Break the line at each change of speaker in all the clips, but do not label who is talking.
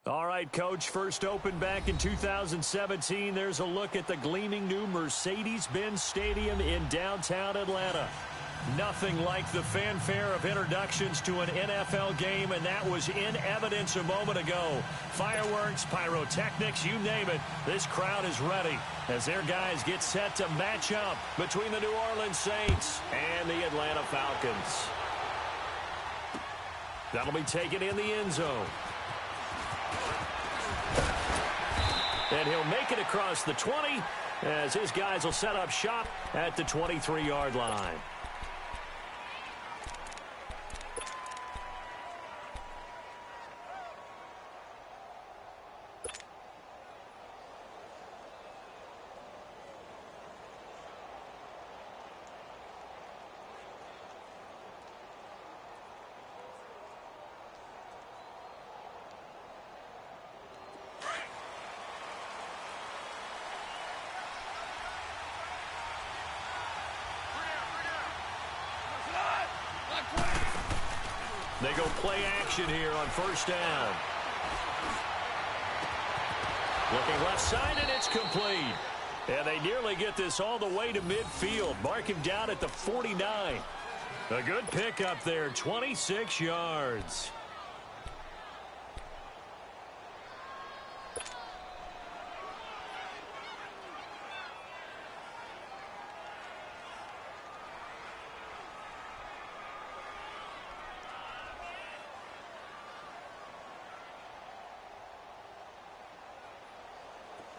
All right, Coach, first opened back in 2017. There's a look at the gleaming new Mercedes-Benz Stadium in downtown Atlanta. Nothing like the fanfare of introductions to an NFL game, and that was in evidence a moment ago. Fireworks, pyrotechnics, you name it. This crowd is ready as their guys get set to match up between the New Orleans Saints and the Atlanta Falcons. That'll be taken in the end zone. And he'll make it across the 20 as his guys will set up shop at the 23-yard line. They go play action here on first down. Looking left side, and it's complete. And they nearly get this all the way to midfield. Mark him down at the 49. A good pickup there, 26 yards.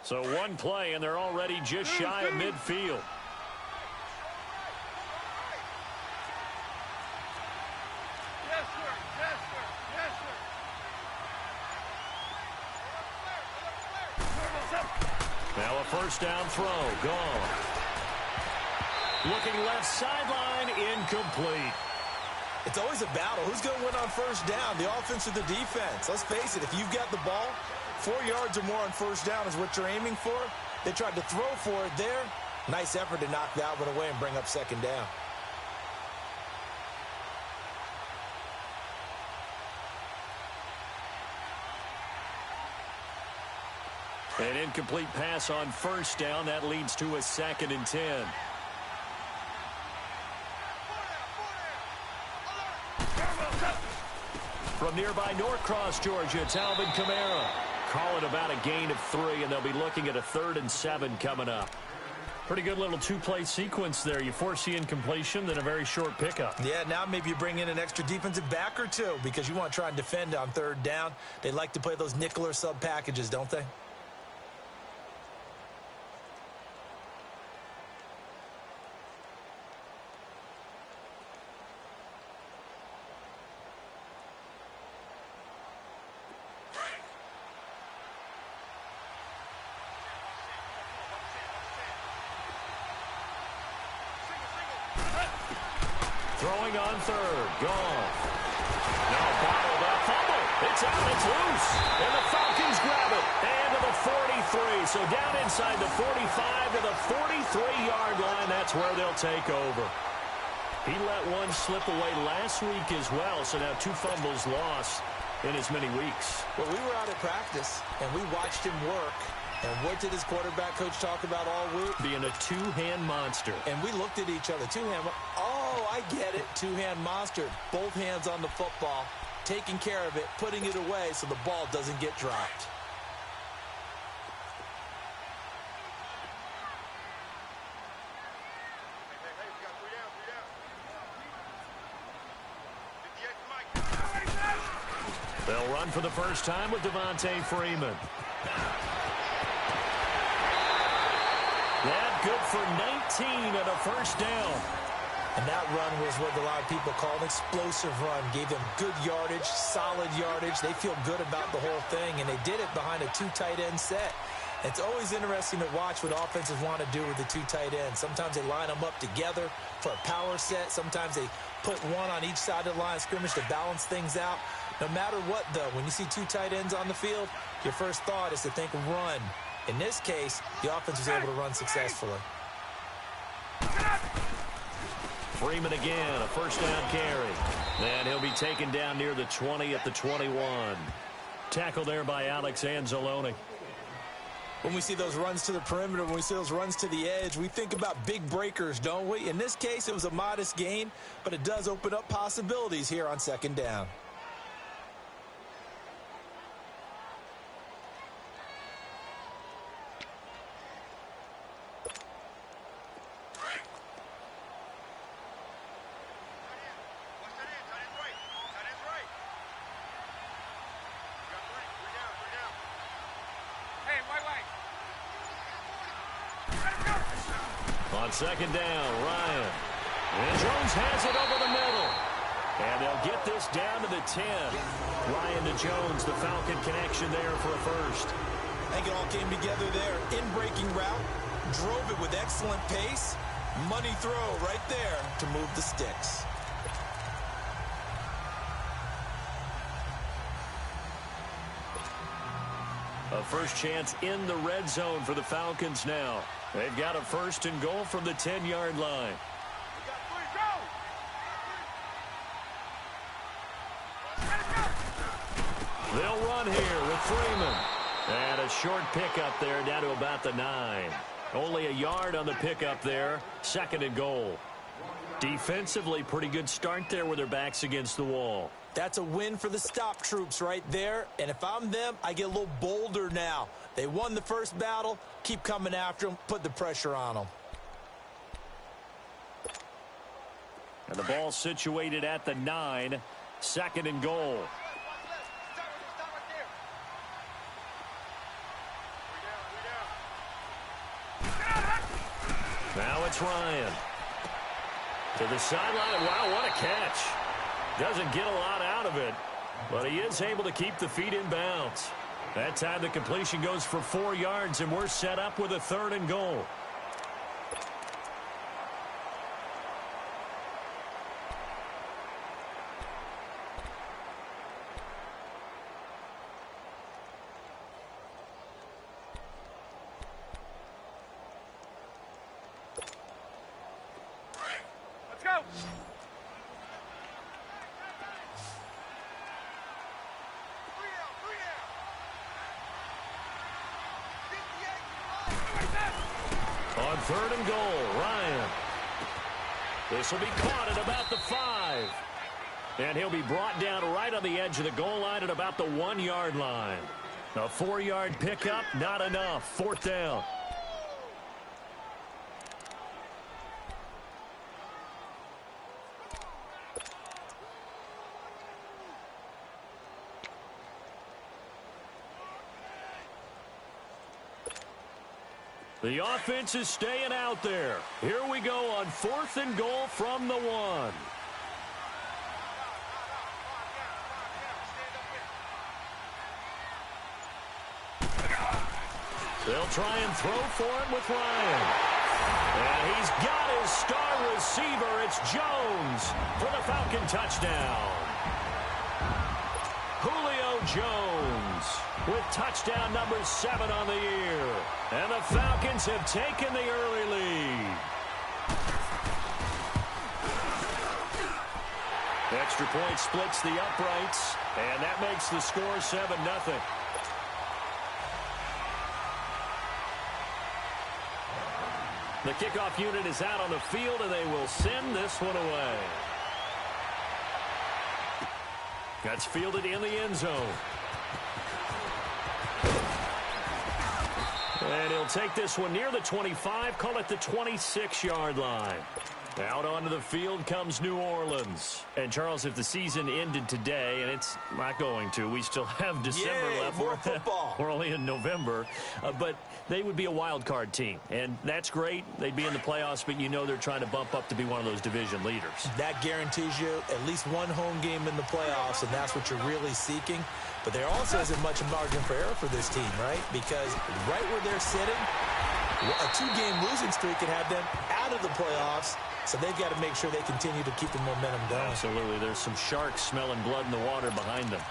So one play, and they're already just shy of midfield.
Yes, sir. Yes, sir. Yes, sir.
Now a first down throw, gone. Looking left sideline, incomplete.
It's always a battle. Who's going to win on first down, the offense or the defense? Let's face it, if you've got the ball, 4 yards or more on first down is what you're aiming for. They tried to throw for it there. Nice effort to knock that one away and bring up second down.
An incomplete pass on first down. That leads to a 2nd and 10. From nearby Norcross, Georgia, it's Alvin Kamara. Call it about a gain of 3, and they'll be looking at a 3rd and 7 coming up. Pretty good little two-play sequence there. You force the incompletion, then a very short pickup.
Yeah, now maybe you bring in an extra defensive back or two because you want to try and defend on third down. They like to play those nickel or sub packages, don't they?
Throwing on third. Gone. Now bottled up. Fumble. It's out. It's loose. And the Falcons grab it. And to the 43. So down inside the 45 to the 43-yard line. That's where they'll take over. He let one slip away last week as well. So now 2 fumbles lost in as many weeks.
Well, we were out at practice, and we watched him work. And what did his quarterback coach talk about all week?
Being a two-hand monster.
And we looked at each other. Two-hand. Oh, I get it. Two-hand monster. Both hands on the football, taking care of it, putting it away so the ball doesn't get dropped.
They'll run for the first time with Devontae Freeman. That good for 19 and a first down.
And that run was what a lot of people call an explosive run. Gave them good yardage, solid yardage. They feel good about the whole thing, and they did it behind a 2 tight end set. It's always interesting to watch what offenses want to do with the 2 tight ends. Sometimes they line them up together for a power set. Sometimes they put one on each side of the line of scrimmage to balance things out. No matter what, though, when you see 2 tight ends on the field, your first thought is to think run. In this case, the offense was able to run successfully.
Freeman again, a first down carry. Then he'll be taken down near the 20 at the 21. Tackle there by Alex Anzalone.
When we see those runs to the perimeter, when we see those runs to the edge, we think about big breakers, don't we? In this case, it was a modest gain, but it does open up possibilities here on second down.
On second down, Ryan. And Jones has it over the middle. And they'll get this down to the 10. Ryan to Jones, the Falcon connection there for a first.
I think it all came together there. In-breaking route, drove it with excellent pace. Money throw right there to move the sticks.
A first chance in the red zone for the Falcons now. They've got a first and goal from the 10-yard line. They'll run here with Freeman. And a short pickup there down to about the 9. Only a yard on the pickup there. Second and goal. Defensively, pretty good start there with their backs against the wall.
That's a win for the stop troops right there. And if I'm them, I get a little bolder now. They won the first battle. Keep coming after them. Put the pressure on them.
And the ball situated at the 9. Second and goal. Now it's Ryan. To the sideline. Wow, what a catch. Doesn't get a lot out of it, but he is able to keep the feet in bounds. That time the completion goes for 4 yards, and we're set up with a third and goal.
Let's go.
On third and goal, Ryan. This will be caught at about the 5. And he'll be brought down right on the edge of the goal line at about the 1-yard line. A 4-yard pickup, not enough. Fourth down. The offense is staying out there. Here we go on fourth and goal from the 1. They'll try and throw for it with Ryan. And he's got his star receiver. It's Jones for the Falcon touchdown. Julio Jones with touchdown number 7 on the year. And the Falcons have taken the early lead. Extra point splits the uprights, and that makes the score 7-0. The kickoff unit is out on the field, and they will send this one away. That's fielded in the end zone. And he'll take this one near the 25, call it the 26-yard line. Out onto the field comes New Orleans. And, Charles, if the season ended today, and it's not going to, we still have December left.
More football.
We're only in November. But they would be a wild card team. And that's great. They'd be in the playoffs, but you know they're trying to bump up to be one of those division leaders.
That guarantees you at least one home game in the playoffs, and that's what you're really seeking. But there also isn't much margin for error for this team, right? Because right where they're sitting, a 2-game losing streak could have them out of the playoffs. So they've got to make sure they continue to keep the momentum going.
Absolutely. There's some sharks smelling blood in the water behind them.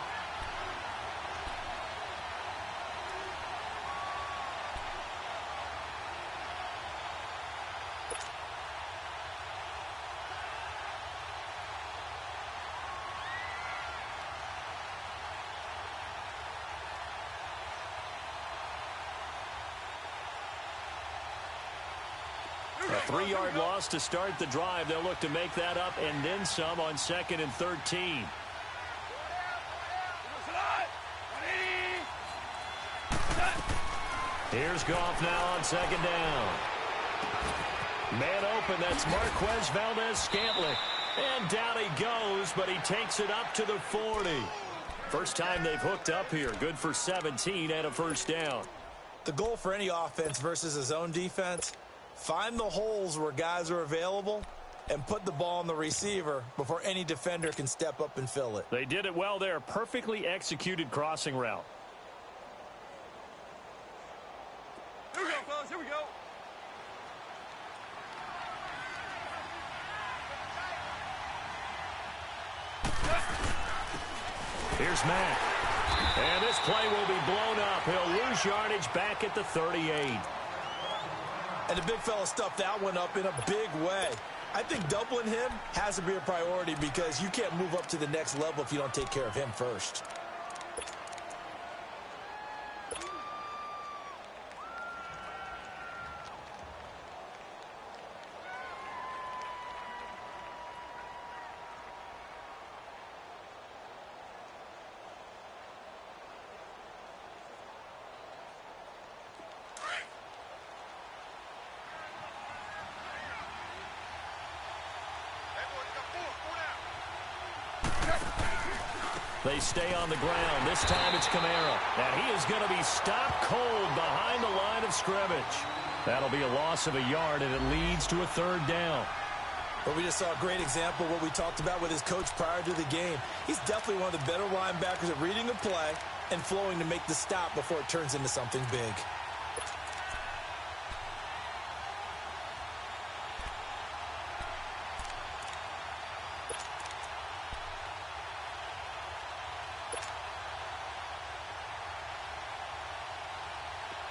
A 3-yard loss to start the drive. They'll look to make that up and then some on 2nd and 13. Here's Goff now on 2nd down. Man open, that's Marquez Valdez-Scantling. And down he goes, but he takes it up to the 40. First time they've hooked up here. Good for 17 and a first down.
The goal for any offense versus his own defense, find the holes where guys are available and put the ball on the receiver before any defender can step up and fill it.
They did it well there. Perfectly executed crossing route.
Here we go, fellas. Here we go.
Here's Mack. And this play will be blown up. He'll lose yardage back at the 38.
And the big fella stuffed that one up in a big way. I think doubling him has to be a priority because you can't move up to the next level if you don't take care of him first.
They stay on the ground. This time it's Kamara. And he is going to be stopped cold behind the line of scrimmage. That'll be a loss of a yard, and it leads to a 3rd down.
But we just saw a great example of what we talked about with his coach prior to the game. He's definitely one of the better linebackers at reading a play and flowing to make the stop before it turns into something big.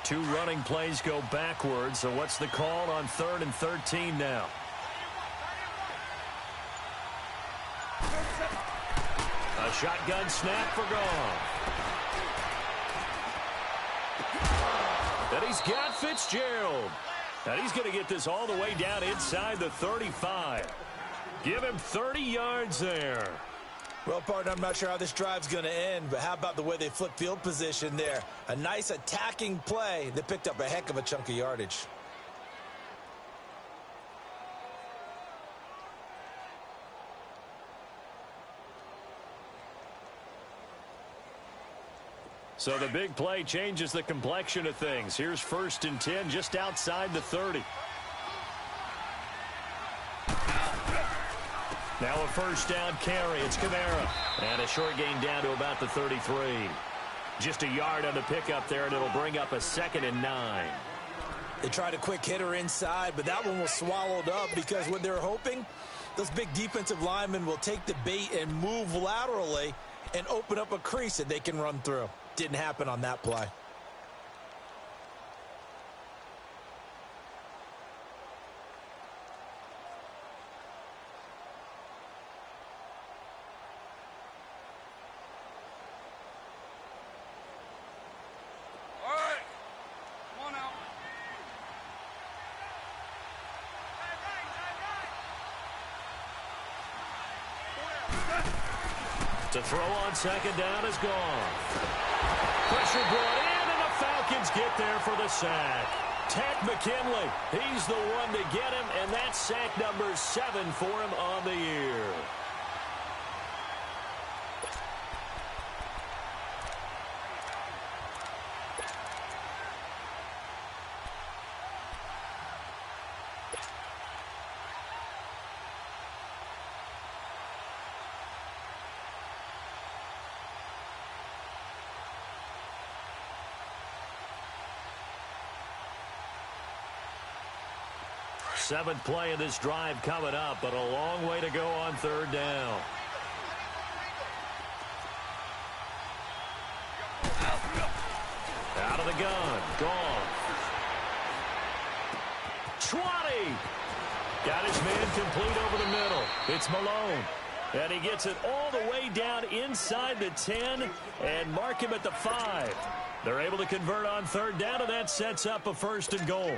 Two running plays go backwards, so what's the call on 3rd and 13 now? A shotgun snap for Goff. And he's got Fitzgerald. And he's going to get this all the way down inside the 35. Give him 30 yards there.
Well, partner, I'm not sure how this drive's going to end, but how about the way they flip field position there? A nice attacking play that picked up a heck of a chunk of yardage.
So the big play changes the complexion of things. Here's 1st and 10 just outside the 30. Now a 1st down carry. It's Kamara. And a short gain down to about the 33. Just a yard on the pickup there, and it'll bring up a 2nd and 9.
They tried a quick hitter inside, but that one was swallowed up because what they're hoping, those big defensive linemen will take the bait and move laterally and open up a crease that they can run through. Didn't happen on that play.
To throw on 2nd down is gone. Pressure brought in, and the Falcons get there for the sack. Ted McKinley, he's the one to get him, and that's sack number 7 for him on the year. Seventh play of this drive coming up, but a long way to go on 3rd down. Out of the gun. Gone. 20. Got his man complete over the middle. It's Malone. And he gets it all the way down inside the 10 and mark him at the 5. They're able to convert on 3rd down, and that sets up a 1st and goal.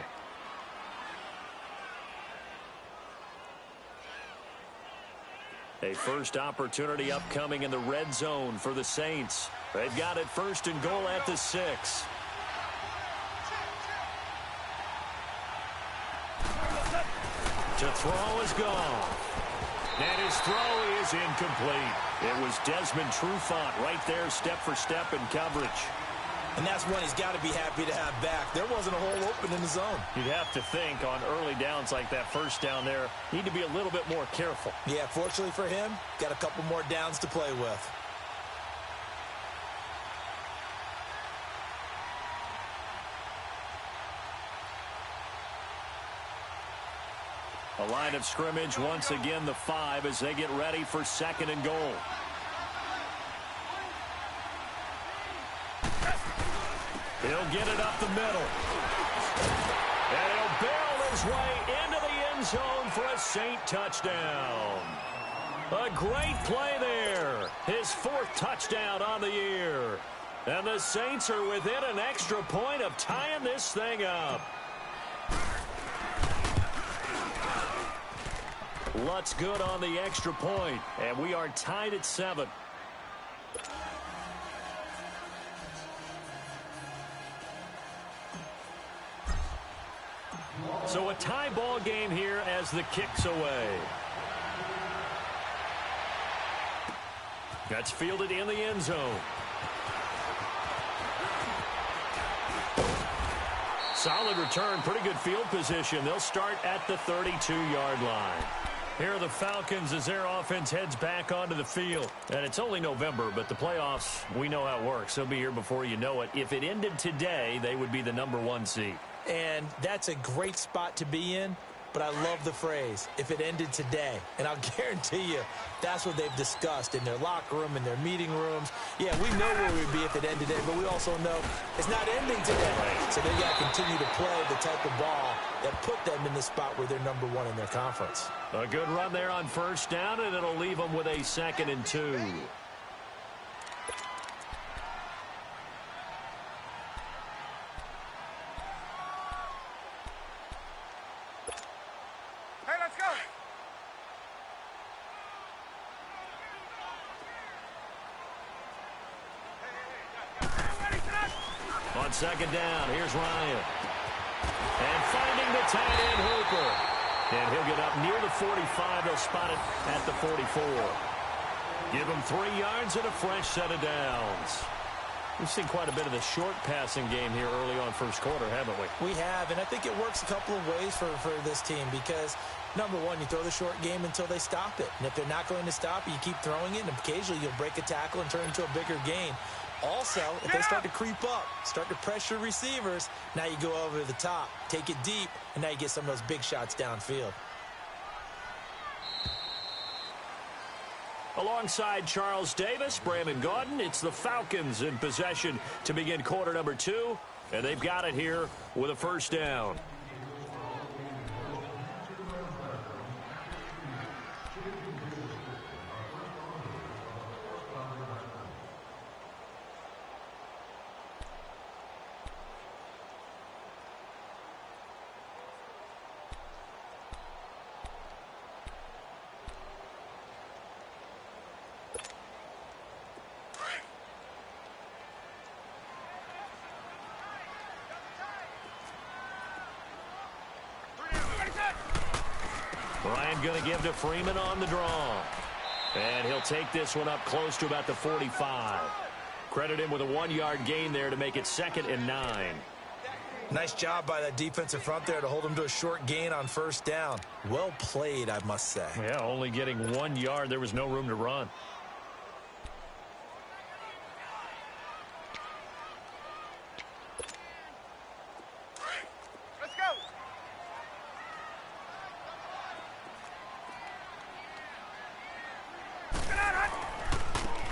A first opportunity upcoming in the red zone for the Saints. They've got it first and goal at the 6. To throw is gone. And his throw is incomplete. It was Desmond Trufant right there, step for step in coverage.
And that's one he's got to be happy to have back. There wasn't a hole open in the zone.
You'd have to think on early downs like that first down there, need to be a little bit more careful.
Yeah, fortunately for him, got a couple more downs to play with.
A line of scrimmage once again, the 5 as they get ready for second and goal. He'll get it up the middle. And he'll barrel his way into the end zone for a Saint touchdown. A great play there. His 4th touchdown on the year. And the Saints are within an extra point of tying this thing up. Lutt's good on the extra point, and we are tied at 7. So a tie ball game here as the kick's away. That's fielded in the end zone. Solid return, pretty good field position. They'll start at the 32-yard line. Here are the Falcons as their offense heads back onto the field. And it's only November, but the playoffs, we know how it works. They'll be here before you know it. If it ended today, they would be the number 1 seed.
And that's a great spot to be in, but I love the phrase, if it ended today. And I'll guarantee you, that's what they've discussed in their locker room, in their meeting rooms. Yeah, we know where we'd be if it ended today, but we also know it's not ending today. So they got to continue to play the type of ball that put them in the spot where they're number 1 in their conference.
A good run there on first down, and it'll leave them with a 2nd and 2. On second down, here's Ryan. And finding the tight end, Hooper. And he'll get up near the 45. They'll spot it at the 44. Give him 3 yards and a fresh set of downs. We've seen quite a bit of the short passing game here early on first quarter, haven't we?
We have, and I think it works a couple of ways for this team because, number 1, you throw the short game until they stop it. And if they're not going to stop it, you keep throwing it, and occasionally you'll break a tackle and turn it into a bigger gain. Also, if they start to creep up, start to pressure receivers, now you go over the top, take it deep, and now you get some of those big shots downfield.
Alongside Charles Davis, Brandon Gaudin, it's the Falcons in possession to begin quarter number 2, and they've got it here with a first down. Ryan going to give to Freeman on the draw. And he'll take this one up close to about the 45. Credit him with a 1-yard gain there to make it 2nd and 9.
Nice job by that defensive front there to hold him to a short gain on first down. Well played, I must say.
Yeah, only getting 1 yard. There was no room to run.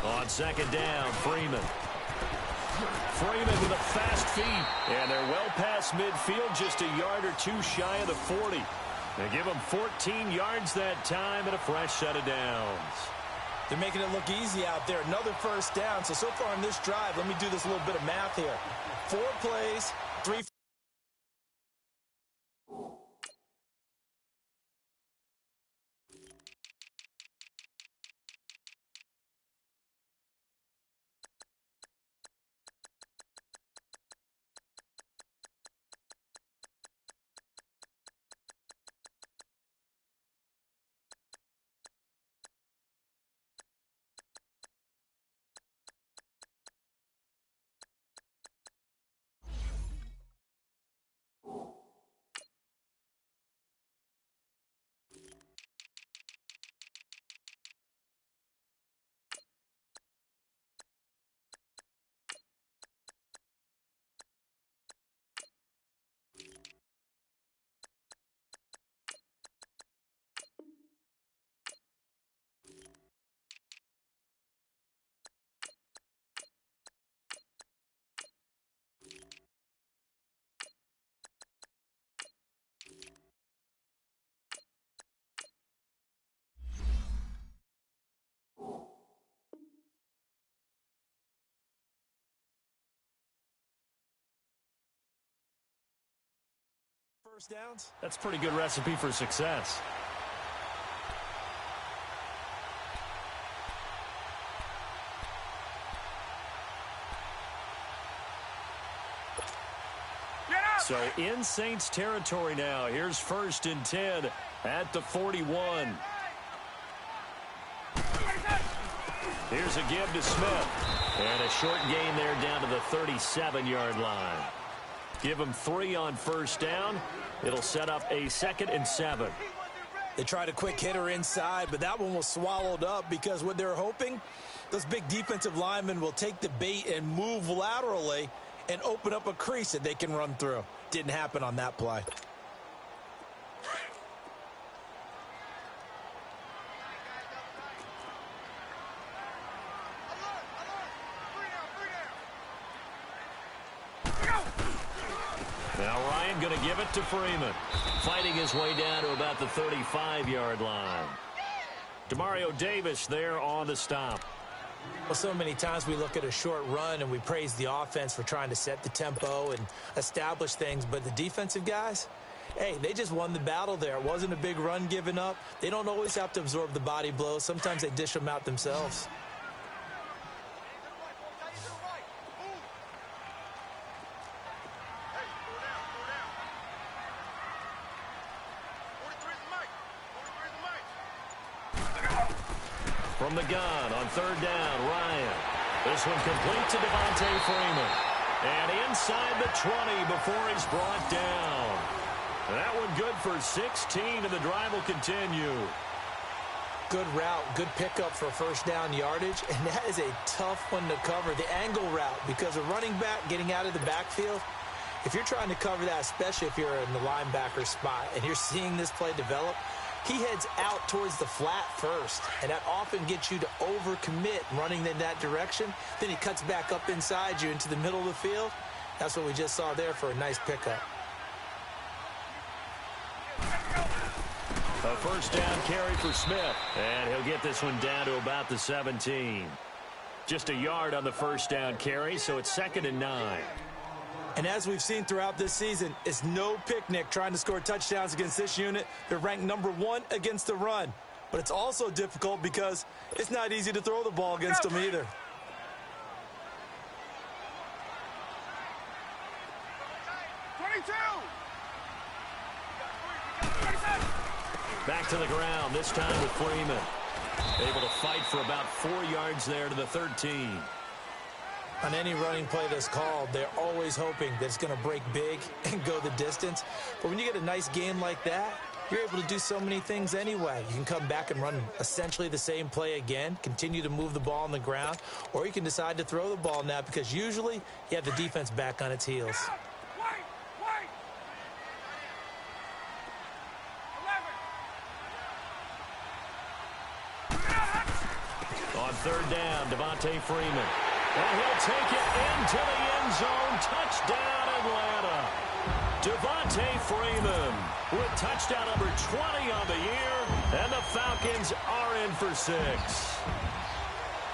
On second down, Freeman. Freeman with a fast feet. And they're well past midfield, just a yard or 2 shy of the 40. They give them 14 yards that time and a fresh set of downs.
They're making it look easy out there. Another first down. So far on this drive, let me do this little bit of math here. 4 plays, 3 first downs.
That's a pretty good recipe for success. So in Saints territory now. Here's 1st and 10 at the 41. Here's a give to Smith. And a short gain there down to the 37-yard line. Give him 3 on 1st down. It'll set up a 2nd and 7.
They tried a quick hitter inside, but that one was swallowed up because what they're hoping, those big defensive linemen will take the bait and move laterally and open up a crease that they can run through. Didn't happen on that play.
Now Ryan going to give it to Freeman. Fighting his way down to about the 35-yard line. Demario Davis there on the stop.
Well, so many times we look at a short run and we praise the offense for trying to set the tempo and establish things, but the defensive guys, hey, they just won the battle there. It wasn't a big run given up. They don't always have to absorb the body blows. Sometimes they dish them out themselves.
From the gun on 3rd down, Ryan. This one complete to Devontae Freeman. And inside the 20 before he's brought down. That one good for 16, and the drive will continue.
Good route, good pickup for 1st down yardage, and that is a tough one to cover, the angle route, because a running back getting out of the backfield, if you're trying to cover that, especially if you're in the linebacker spot, and you're seeing this play develop, he heads out towards the flat first, and that often gets you to overcommit running in that direction. Then he cuts back up inside you into the middle of the field. That's what we just saw there for a nice pickup.
A 1st down carry for Smith, and he'll get this one down to about the 17. Just a yard on the 1st down carry, so it's 2nd and 9.
And as we've seen throughout this season, it's no picnic trying to score touchdowns against this unit. They're ranked #1 against the run. But it's also difficult because it's not easy to throw the ball against them either.
Back to the ground, this time with Freeman. Able to fight for about 4 yards there to the 13.
On any running play that's called, they're always hoping that it's going to break big and go the distance. But when you get a nice game like that, you're able to do so many things anyway. You can come back and run essentially the same play again, continue to move the ball on the ground, or you can decide to throw the ball now because usually you have the defense back on its heels.
On 3rd down, Devontae Freeman. And he'll take it into the end zone. Touchdown, Atlanta. Devontae Freeman with touchdown number 20 on the year. And the Falcons are in for 6.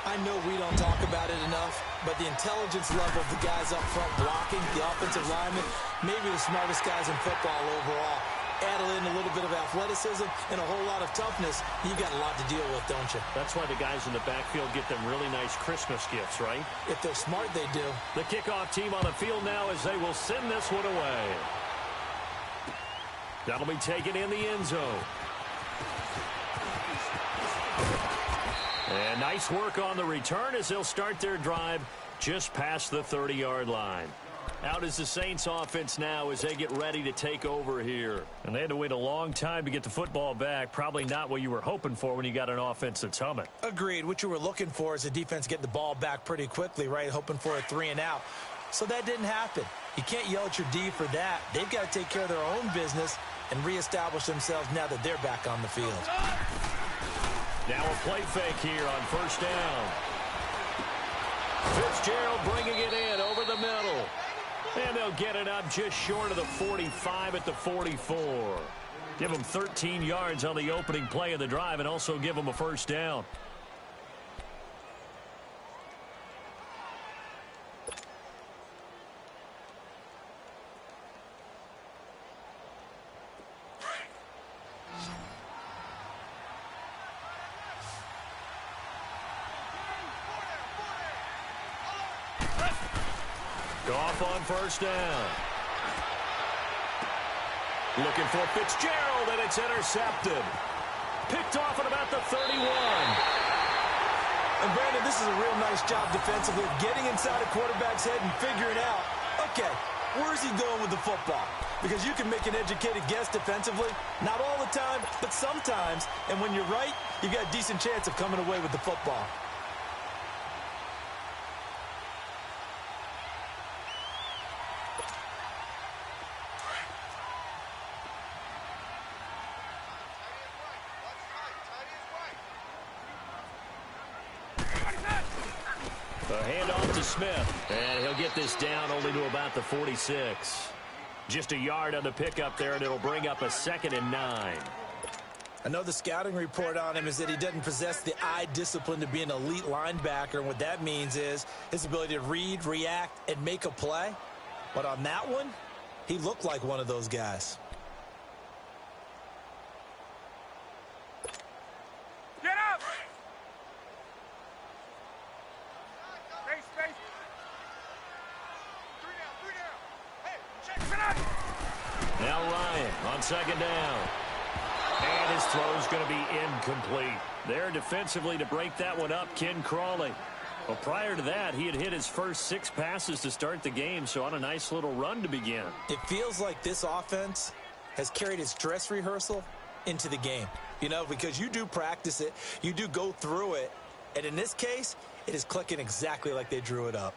I know we don't talk about it enough, but the intelligence level of the guys up front blocking, the offensive linemen, maybe the smartest guys in football overall. Add in a little bit of athleticism and a whole lot of toughness, you've got a lot to deal with, don't you?
That's why the guys in the backfield get them really nice Christmas gifts, right?
If they're smart, they do.
The kickoff team on the field now as they will send this one away. That'll be taken in the end zone. And nice work on the return as they'll start their drive just past the 30-yard line. Out is the Saints offense now as they get ready to take over here. And they had to wait a long time to get the football back. Probably not what you were hoping for when you got an offense that's humming.
Agreed. What you were looking for is the defense get the ball back pretty quickly, right? Hoping for a 3 and out. So that didn't happen. You can't yell at your D for that. They've got to take care of their own business and reestablish themselves now that they're back on the field.
Now a play fake here on 1st down. Fitzgerald bringing it in over the middle. And they'll get it up just short of the 45 at the 44. Give them 13 yards on the opening play of the drive and also give them a 1st down. Goff on first down. Looking for Fitzgerald, and it's intercepted. Picked off at about the 31.
And Brandon, this is a real nice job defensively, getting inside a quarterback's head and figuring out, okay, where's he going with the football? Because you can make an educated guess defensively, not all the time, but sometimes. And when you're right, you've got a decent chance of coming away with the football.
A handoff to Smith, and he'll get this down only to about the 46. Just a yard on the pickup there, and it'll bring up a 2nd and 9.
I know the scouting report on him is that he doesn't possess the eye discipline to be an elite linebacker, and what that means is his ability to read, react, and make a play. But on that one, he looked like one of those guys.
Get up! Space. 3 down. Hey, check it out!
Now Ryan on 2nd down. And his throw's going to be incomplete. There defensively to break that one up, Ken Crawley. Well, prior to that, he had hit his first 6 passes to start the game, so on a nice little run to begin.
It feels like this offense has carried its dress rehearsal into the game. You know, because you do practice it, you do go through it, and in this case, it is clicking exactly like they drew it up.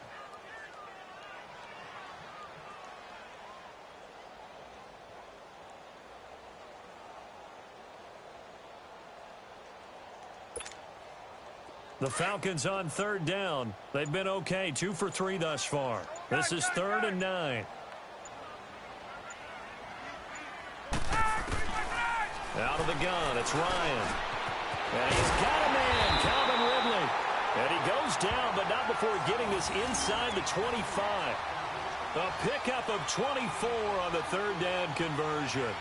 The Falcons on 3rd down. They've been okay, 2 for 3 thus far. This is 3rd and 9. Out of the gun, it's Ryan. And he's got a man, Calvin Ridley. And he goes down, but not before getting this inside the 25. A pickup of 24 on the 3rd down conversion.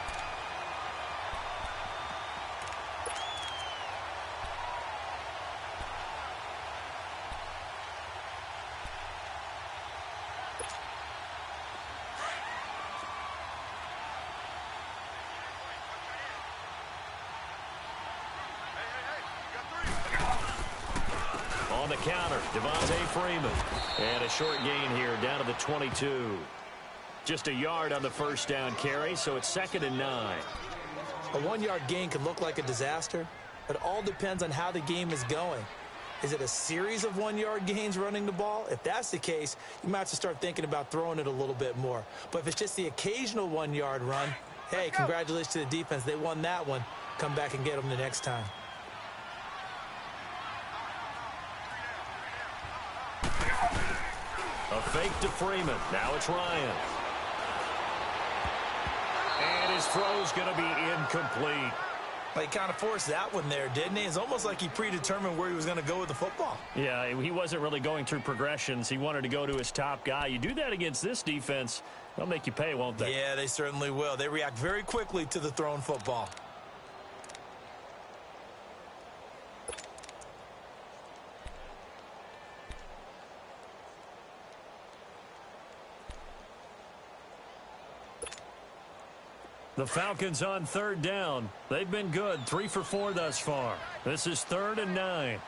On the counter, Devontae Freeman. And a short gain here down to the 22. Just a yard on the first down carry, so it's 2nd and 9.
A 1-yard gain can look like a disaster, but it all depends on how the game is going. Is it a series of 1-yard gains running the ball? If that's the case, you might have to start thinking about throwing it a little bit more. But if it's just the occasional 1-yard run, hey, congratulations to the defense. They won that one. Come back and get them the next time.
A fake to Freeman. Now it's Ryan. And his throw's going to be incomplete.
Well, he kind of forced that one there, didn't he? It's almost like he predetermined where he was going to go with the football.
Yeah, he wasn't really going through progressions. He wanted to go to his top guy. You do that against this defense, they'll make you pay, won't they?
Yeah, they certainly will. They react very quickly to the thrown football.
The Falcons on 3rd down. They've been good, 3 for 4 thus far. This is 3rd and 9.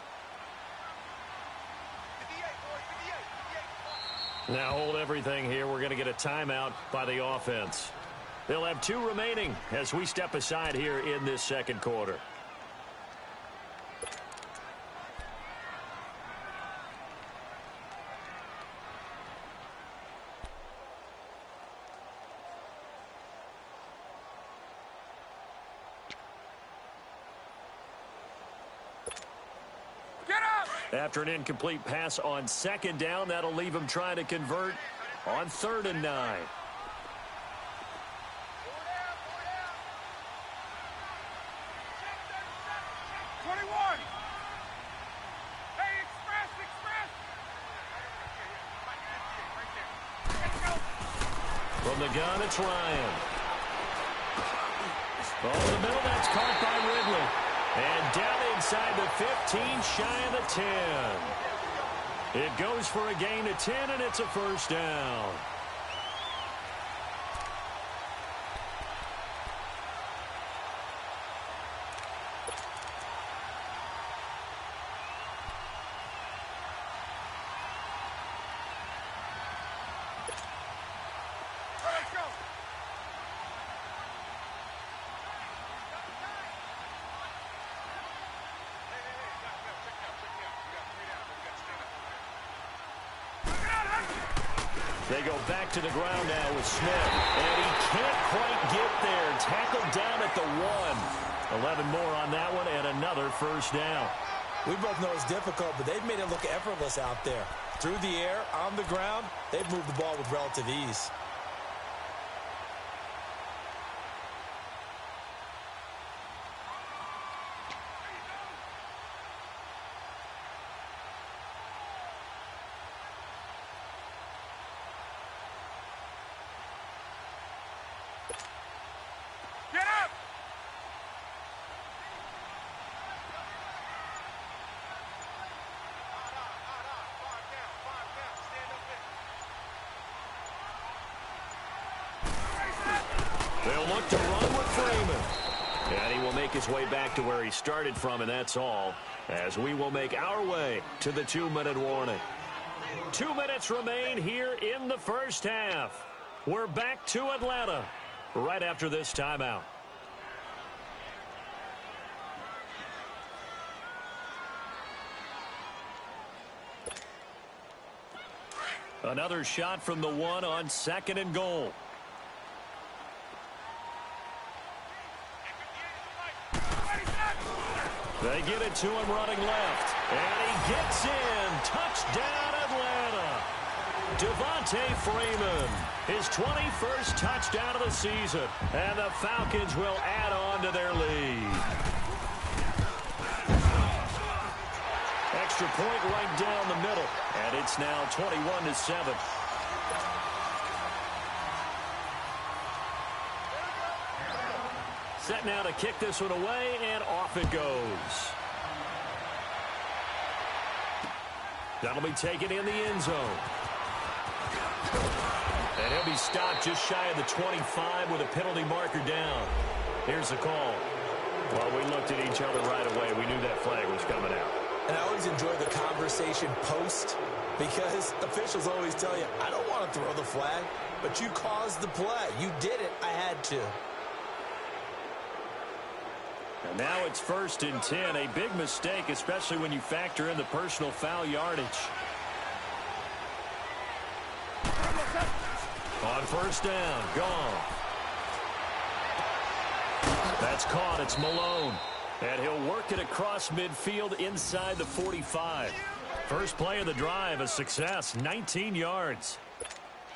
Now hold everything here. We're going to get a timeout by the offense. They'll have 2 remaining as we step aside here in this 2nd quarter. After an incomplete pass on 2nd down, that'll leave him trying to convert on 3rd and 9. From the gun, it's Ryan. Over the middle, that's caught by Ridley. And down inside the 15, shy of the 10. It goes for a gain of 10, and it's a first down. They go back to the ground now with Smith, and he can't quite get there. Tackled down at the 1. 11 more on that one, and another first down.
We both know it's difficult, but they've made it look effortless out there. Through the air, on the ground, they've moved the ball with relative ease.
They'll look to run with Freeman. And he will make his way back to where he started from, and that's all, as we will make our way to the 2-minute warning. 2 minutes remain here in the first half. We're back to Atlanta right after this timeout. Another shot from the 1 on 2nd and goal. They get it to him running left. And he gets in. Touchdown, Atlanta. Devontae Freeman, his 21st touchdown of the season. And the Falcons will add on to their lead. Extra point right down the middle. And it's now 21-7. Set now to kick this one away, and off it goes. That'll be taken in the end zone. And he'll be stopped just shy of the 25 with a penalty marker down. Here's the call. Well, we looked at each other right away. We knew that flag was coming out.
And I always enjoy the conversation post, because officials always tell you, I don't want to throw the flag, but you caused the play. You did it. I had to.
And now it's 1st and 10. A big mistake, especially when you factor in the personal foul yardage. On 1st down, gone. That's caught. It's Malone. And he'll work it across midfield inside the 45. First play of the drive, a success, 19 yards.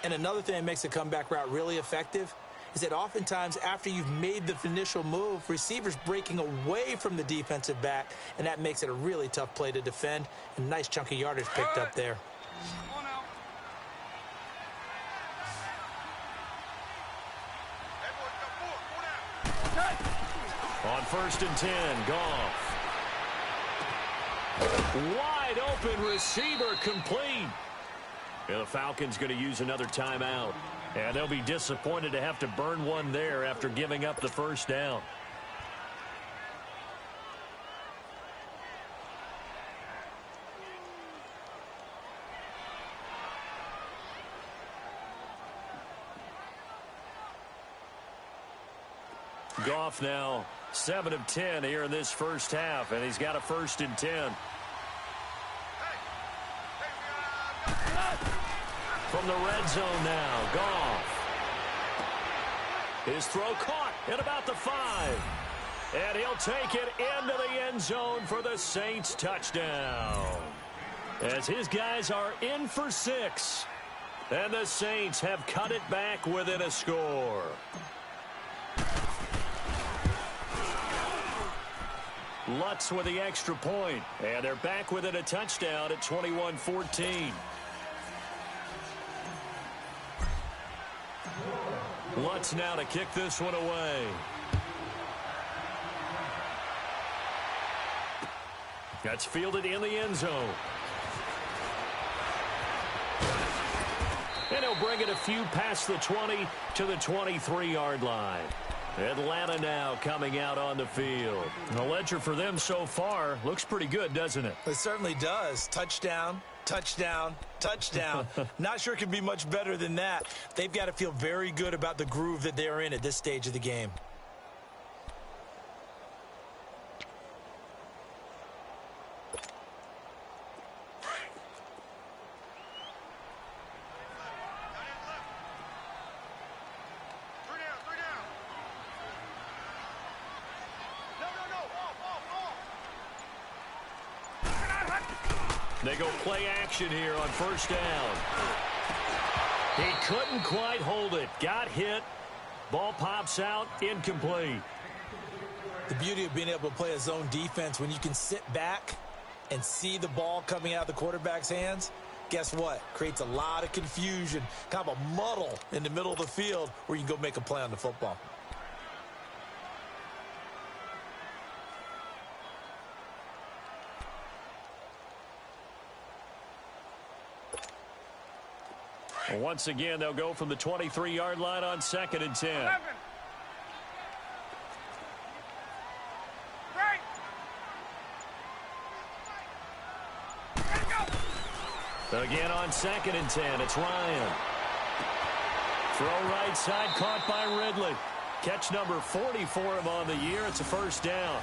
And another thing that makes the comeback route really effective is that oftentimes after you've made the initial move, receivers breaking away from the defensive back, and that makes it a really tough play to defend. A nice chunk of yardage picked up there.
On 1st and 10, Goff. Wide open receiver, complete. And the Falcons going to use another timeout. And they'll be disappointed to have to burn one there after giving up the first down. Goff now 7 of 10 here in this first half, and he's got a 1st and 10. From the red zone now, Goff. His throw caught at about the 5. And he'll take it into the end zone for the Saints touchdown. As his guys are in for 6. And the Saints have cut it back within a score. Lutz with the extra point. And they're back within a touchdown at 21-14. Lutz now to kick this one away. That's fielded in the end zone. they'll bring it a few past the 20 to the 23-yard line. Atlanta now coming out on the field. The ledger for them so far looks pretty good, doesn't it?
It certainly does. Touchdown, touchdown, touchdown. Not sure it could be much better than that. They've got to feel very good about the groove that they're in at this stage of the game.
They go play action here on first down. He couldn't quite hold it. Got hit. Ball pops out. Incomplete.
The beauty of being able to play a zone defense when you can sit back and see the ball coming out of the quarterback's hands, guess what? Creates a lot of confusion, kind of a muddle in the middle of the field where you can go make a play on the football.
Once again, they'll go from the 23-yard line on 2nd and 10.
11. Right.
Again on 2nd and 10, it's Ryan. Throw right side, caught by Ridley. Catch number 40 for him on the year. It's a first down.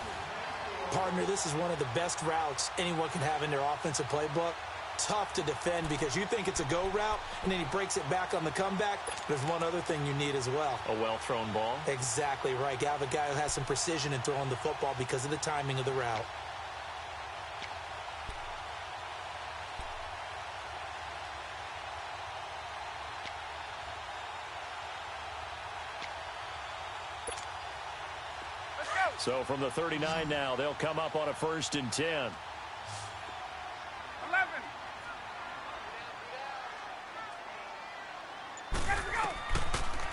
Partner, this is one of the best routes anyone can have in their offensive playbook. Tough to defend because you think it's a go route, and then he breaks it back on the comeback. There's one other thing you need as well.
A well-thrown ball.
Exactly right. You have a guy who has some precision in throwing the football because of the timing of the route.
Let's go.
So from the 39 now, they'll come up on a 1st and 10.
11.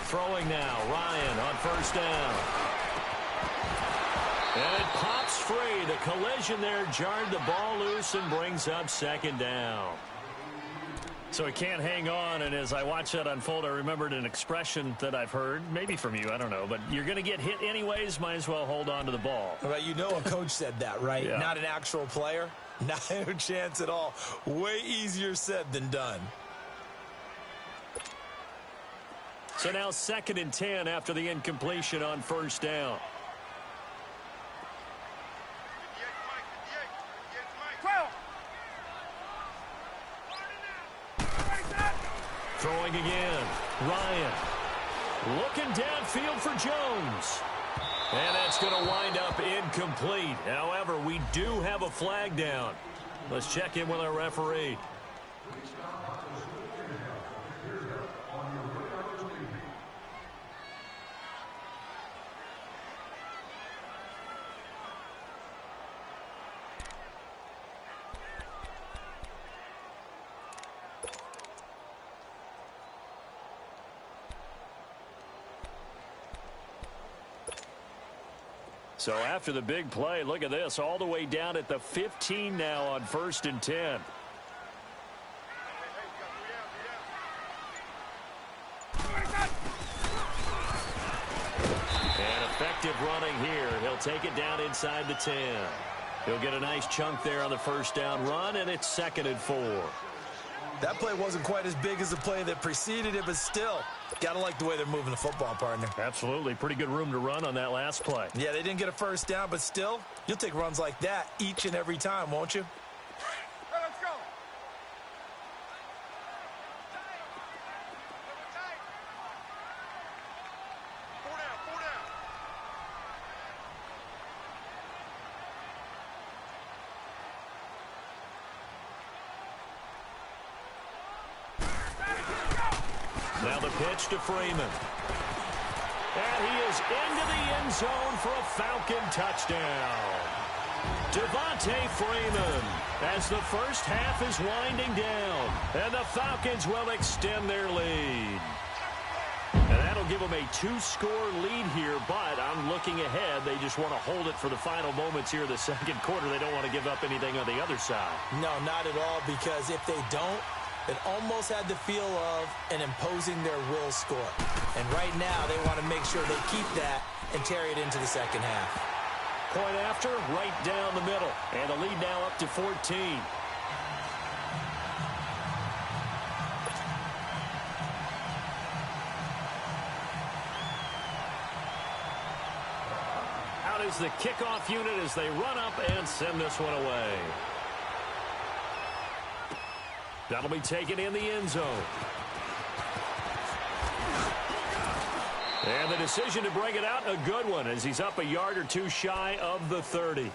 Throwing now, Ryan on first down. And it pops free. The collision there jarred the ball loose and brings up 2nd down. So he can't hang on, and as I watch that unfold, I remembered an expression that I've heard, maybe from you, I don't know, but you're going to get hit anyways, might as well hold on to the ball.
Well, you know a coach said that, right?
Yeah.
Not an actual player. Not a chance at all. Way easier said than done.
So now 2nd and 10 after the incompletion on first down.
12.
Throwing again. Ryan looking downfield for Jones. And that's going to wind up incomplete. However, we do have a flag down. Let's check in with our referee. So after the big play, look at this, all the way down at the 15 now on 1st and 10. And effective running here. He'll take it down inside the 10. He'll get a nice chunk there on the first down run, and it's 2nd and 4.
That play wasn't quite as big as the play that preceded it, but still, got to like the way they're moving the football, partner.
Absolutely. Pretty good room to run on that last play.
Yeah, they didn't get a first down, but still, you'll take runs like that each and every time, won't you?
Hey, let's go. Four down, four down.
Now the pitch to Freeman. And he is into the end zone for a Falcon touchdown. Devontae Freeman as the first half is winding down. And the Falcons will extend their lead. And that'll give them a 2-score lead here, but I'm looking ahead. They just want to hold it for the final moments here of the second quarter. They don't want to give up anything on the other side.
No, not at all, because if they don't, that almost had the feel of an imposing their will score. And right now, they want to make sure they keep that and carry it into the second half.
Point after, right down the middle. And the lead now up to 14. Out is the kickoff unit as they run up and send this one away. That'll be taken in the end zone. And the decision to bring it out, a good one, as he's up a yard or two shy of the 30.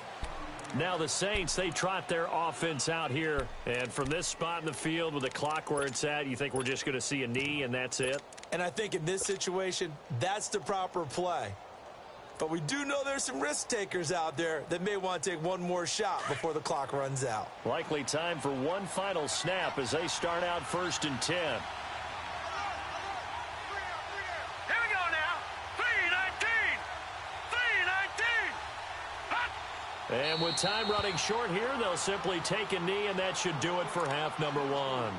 Now the Saints, they trot their offense out here. And from this spot in the field with the clock where it's at, you think we're just going to see a knee and that's it?
And I think in this situation, that's the proper play. But we do know there's some risk takers out there that may want to take one more shot before the clock runs out.
Likely time for one final snap as they start out 1st and 10. And with time running short here, they'll simply take a knee, and that should do it for half number 1.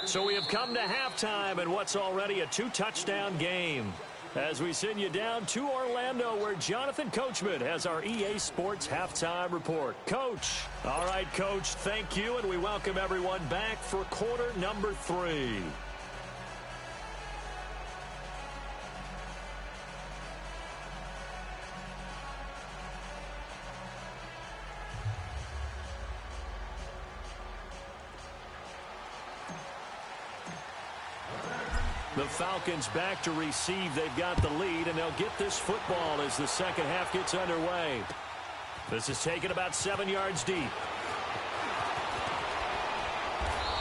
So we have come to halftime in what's already a 2-touchdown game. As we send you down to Orlando, where Jonathan Coachman has our EA Sports Halftime Report. Coach. All right, Coach, thank you, and we welcome everyone back for quarter number 3. The Falcons back to receive. They've got the lead, and they'll get this football as the second half gets underway. This is taken about 7 yards deep.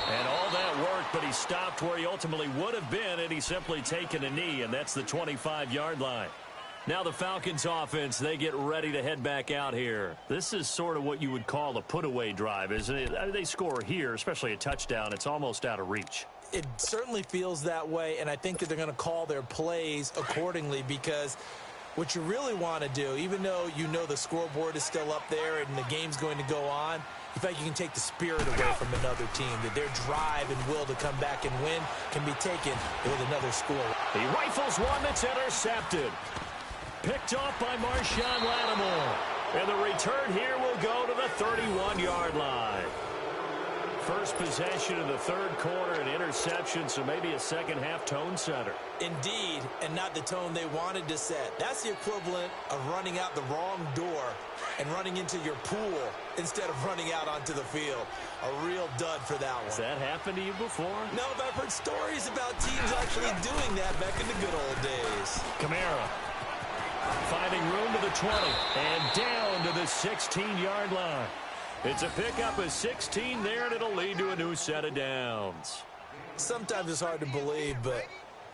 And all that worked, but he stopped where he ultimately would have been, and he's simply taken a knee, and that's the 25-yard line. Now the Falcons offense, they get ready to head back out here. This is sort of what you would call a put-away drive, isn't it? I mean, they score here, especially a touchdown. It's almost out of reach.
It certainly feels that way, and I think that they're going to call their plays accordingly, because what you really want to do, even though you know the scoreboard is still up there and the game's going to go on, you think you can take the spirit away from another team, that their drive and will to come back and win can be taken with another score.
He rifles one that's intercepted. Picked off by Marshawn Lattimore. And the return here will go to the 31-yard line. First possession of the third quarter, an interception, so maybe a second-half tone setter.
Indeed, and not the tone they wanted to set. That's the equivalent of running out the wrong door and running into your pool instead of running out onto the field. A real dud for that one.
Has that happened to you before?
No, but I've heard stories about teams actually doing that back in the good old days.
Kamara finding room to the 20 and down to the 16-yard line. It's a pickup of 16 there, and it'll lead to a new set of downs.
Sometimes it's hard to believe, but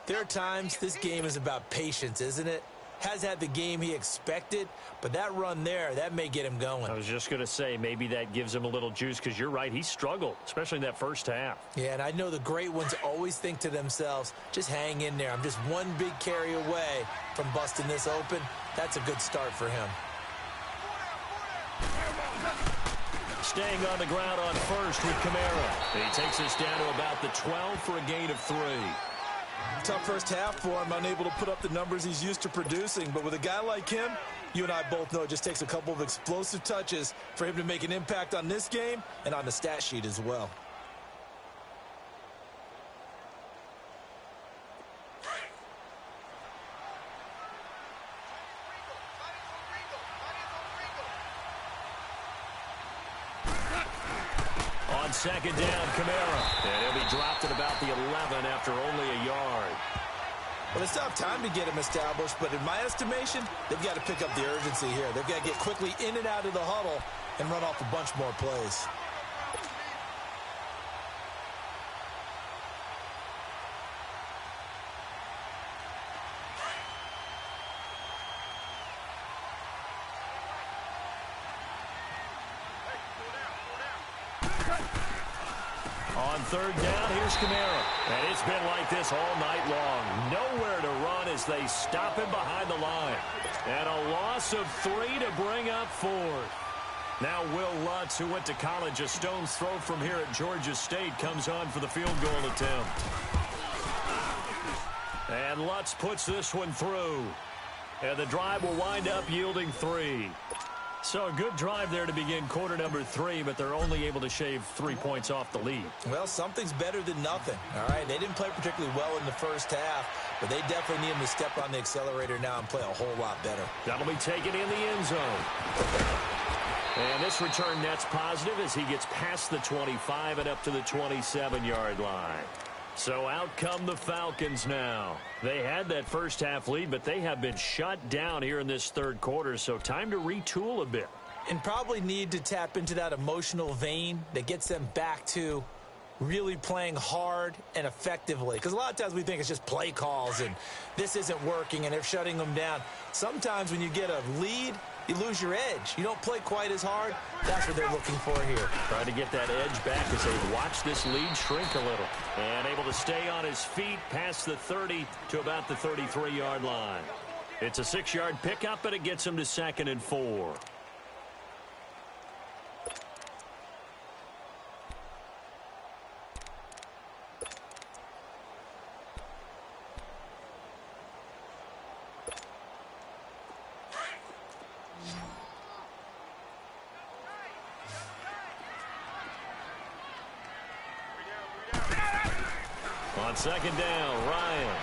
there are times this game is about patience, isn't it? Has had the game he expected, but that run there, that may get him going.
I was just going to say, maybe that gives him a little juice, because you're right, he struggled, especially in that first half.
Yeah, and I know the great ones always think to themselves, just hang in there. I'm just one big carry away from busting this open. That's a good start for him.
Staying on the ground on first with Kamara. And he takes us down to about the 12 for a gain of 3.
Tough first half for him, unable to put up the numbers he's used to producing. But with a guy like him, you and I both know it just takes a couple of explosive touches for him to make an impact on this game and on the stat sheet as well.
On second down, Kamara. And he'll be dropped at about the 11 after only a yard.
Well, it's not time to get him established, but in my estimation, they've got to pick up the urgency here. They've got to get quickly in and out of the huddle and run off a bunch more plays.
On third down, here's Kamara. And it's been like this all night long. Nowhere to run as they stop him behind the line. And a loss of 3 to bring up 4. Now Will Lutz, who went to college a stone's throw from here at Georgia State, comes on for the field goal attempt. And Lutz puts this one through. And the drive will wind up yielding 3. So a good drive there to begin quarter number 3, but they're only able to shave 3 points off the lead.
Well, something's better than nothing, all right? They didn't play particularly well in the first half, but they definitely need them to step on the accelerator now and play a whole lot better.
That'll be taken in the end zone. And this return net's positive as he gets past the 25 and up to the 27-yard line. So out come the Falcons now. They had that first half lead, but they have been shut down here in this third quarter, so time to retool a bit.
And probably need to tap into that emotional vein that gets them back to really playing hard and effectively. Because a lot of times we think it's just play calls and this isn't working and they're shutting them down. Sometimes when you get a lead, you lose your edge. You don't play quite as hard. That's what they're looking for here.
Trying to get that edge back as they watch this lead shrink a little. And able to stay on his feet past the 30 to about the 33-yard line. It's a 6-yard pickup, and it gets him to 2nd and 4. On 2nd down, Ryan.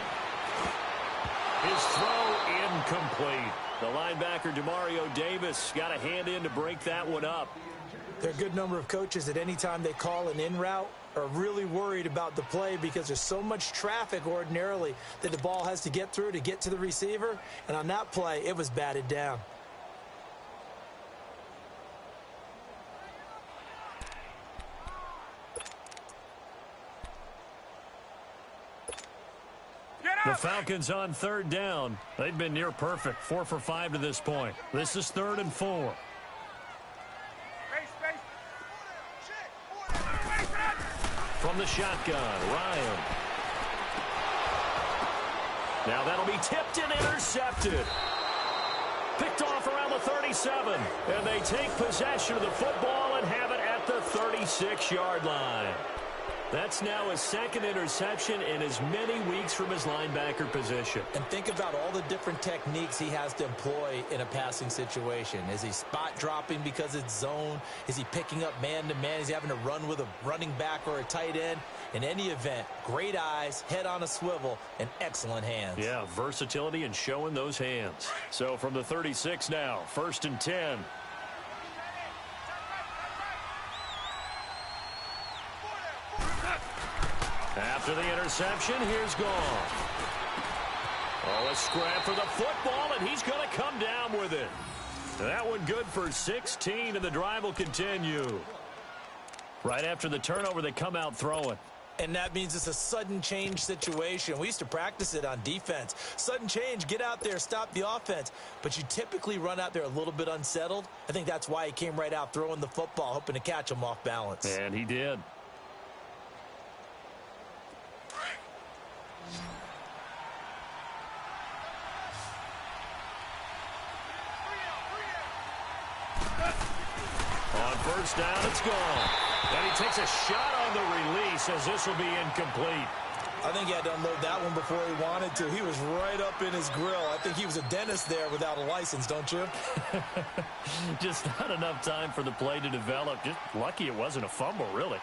His throw incomplete. The linebacker, Demario Davis, got a hand in to break that one up.
There are a good number of coaches that any time they call an in route are really worried about the play because there's so much traffic ordinarily that the ball has to get through to get to the receiver. And on that play, it was batted down.
The Falcons on 3rd down. They've been near perfect, 4 for 5 to this point. This is 3rd and 4. From the shotgun, Ryan. Now that'll be tipped and intercepted. Picked off around the 37. And they take possession of the football and have it at the 36-yard line. That's now his 2nd interception in as many weeks from his linebacker position.
And think about all the different techniques he has to employ in a passing situation. Is he spot dropping because it's zone? Is he picking up man-to-man? Is he having to run with a running back or a tight end? In any event, great eyes, head on a swivel, and excellent hands.
Yeah, versatility and showing those hands. So from the 36 now, 1st and 10. After the interception, here's gone. Oh, a scrap for the football, and he's going to come down with it. That one good for 16, and the drive will continue. Right after the turnover, they come out throwing.
And that means it's a sudden change situation. We used to practice it on defense. Sudden change, get out there, stop the offense. But you typically run out there a little bit unsettled. I think that's why he came right out throwing the football, hoping to catch him off balance.
And he did. On 1st down, it's gone. And he takes a shot on the release as this will be incomplete.
I think he had to unload that one before he wanted to. He was right up in his grill. I think he was a dentist there without a license, don't you?
Just not enough time for the play to develop. Just lucky it wasn't a fumble, really.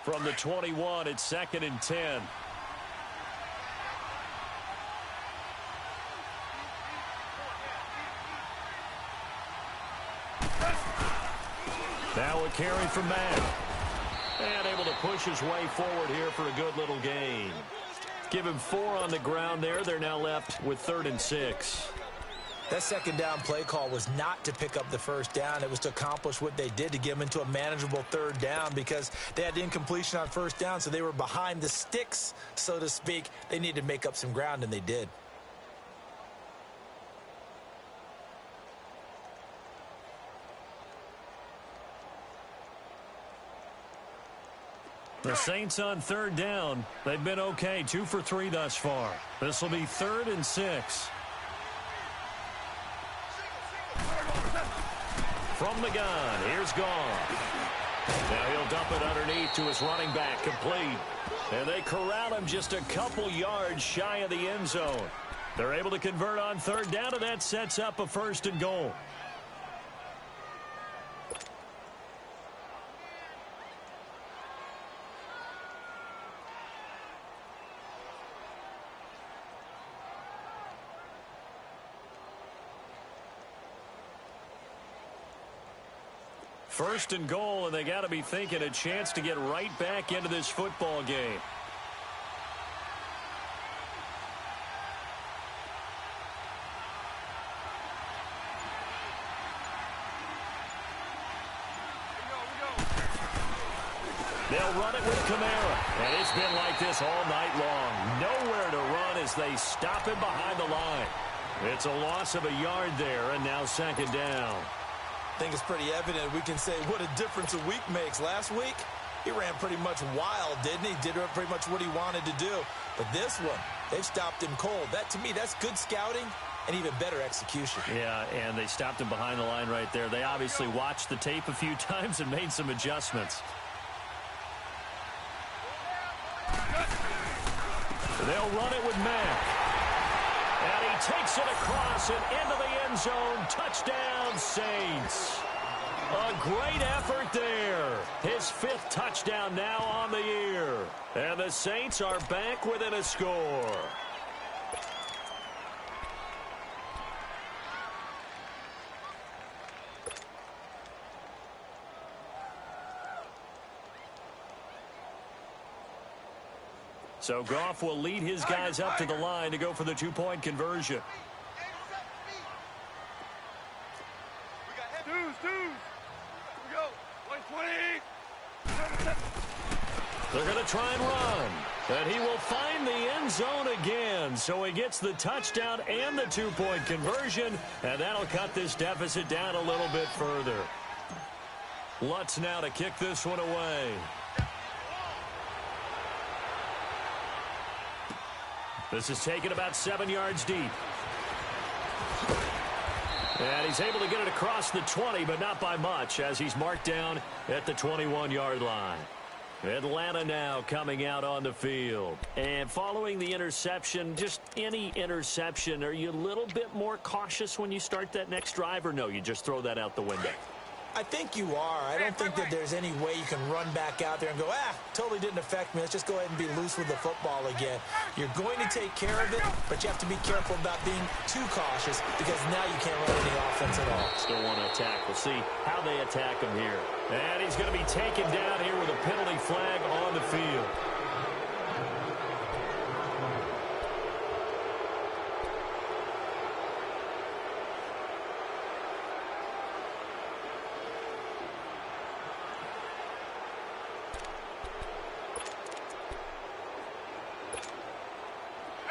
From the 21, it's 2nd and 10. Now a carry from Matt. And able to push his way forward here for a good little gain. Give him 4 on the ground there. They're now left with 3rd and 6.
That 2nd down play call was not to pick up the 1st down. It was to accomplish what they did to get them into a manageable 3rd down because they had incompletion on 1st down, so they were behind the sticks, so to speak. They needed to make up some ground, and they did.
The Saints on third down. They've been okay, 2 for 3 thus far. This will be 3rd and 6. From the gun, here's Gone. Now he'll dump it underneath to his running back, complete. And they corral him just a couple yards shy of the end zone. They're able to convert on third down, and that sets up a 1st and goal. First and goal, and they got to be thinking a chance to get right back into this football game. They'll run it with Kamara, and it's been like this all night long. Nowhere to run as they stop him behind the line. It's a loss of a yard there, and now 2nd down.
I think it's pretty evident. We can say what a difference a week makes. Last week, he ran pretty much wild, didn't he? Did pretty much what he wanted to do. But this one, they've stopped him cold. That, to me, that's good scouting and even better execution.
Yeah, and they stopped him behind the line right there. They obviously watched the tape a few times and made some adjustments. They'll run it with Mack. And he takes it across and into the end zone. Touchdown, Saints. A great effort there. His 5th touchdown now on the year. And the Saints are back within a score. So Goff will lead his guys up to the line to go for the 2-point conversion. They're going to try and run. And he will find the end zone again. So he gets the touchdown and the 2-point conversion. And that'll cut this deficit down a little bit further. Lutz now to kick this one away. This is taken about 7 yards deep. And he's able to get it across the 20, but not by much, as he's marked down at the 21-yard line. Atlanta now coming out on the field. And following the interception, just any interception, are you a little bit more cautious when you start that next drive, or no, you just throw that out the window?
I think you are. I don't think that there's any way you can run back out there and go, totally didn't affect me. Let's just go ahead and be loose with the football again. You're going to take care of it, but you have to be careful about being too cautious because now you can't run any offense at all.
Still want to attack. We'll see how they attack him here. And he's going to be taken down here with a penalty flag on the field.